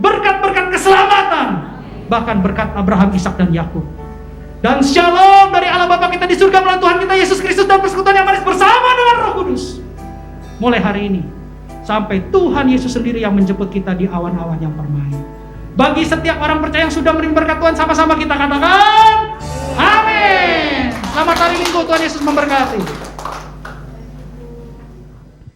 berkat-berkat keselamatan, bahkan berkat Abraham, Ishak, dan Yakub. Dan shalom dari Allah Bapa kita di surga melalui Tuhan kita Yesus Kristus dan persekutuan yang manis bersama dengan Roh Kudus, mulai hari ini sampai Tuhan Yesus sendiri yang menjemput kita di awan-awan yang permai. Bagi setiap orang percaya yang sudah menerima berkat Tuhan, sama-sama kita katakan amin. Selamat hari Minggu, Tuhan Yesus memberkati.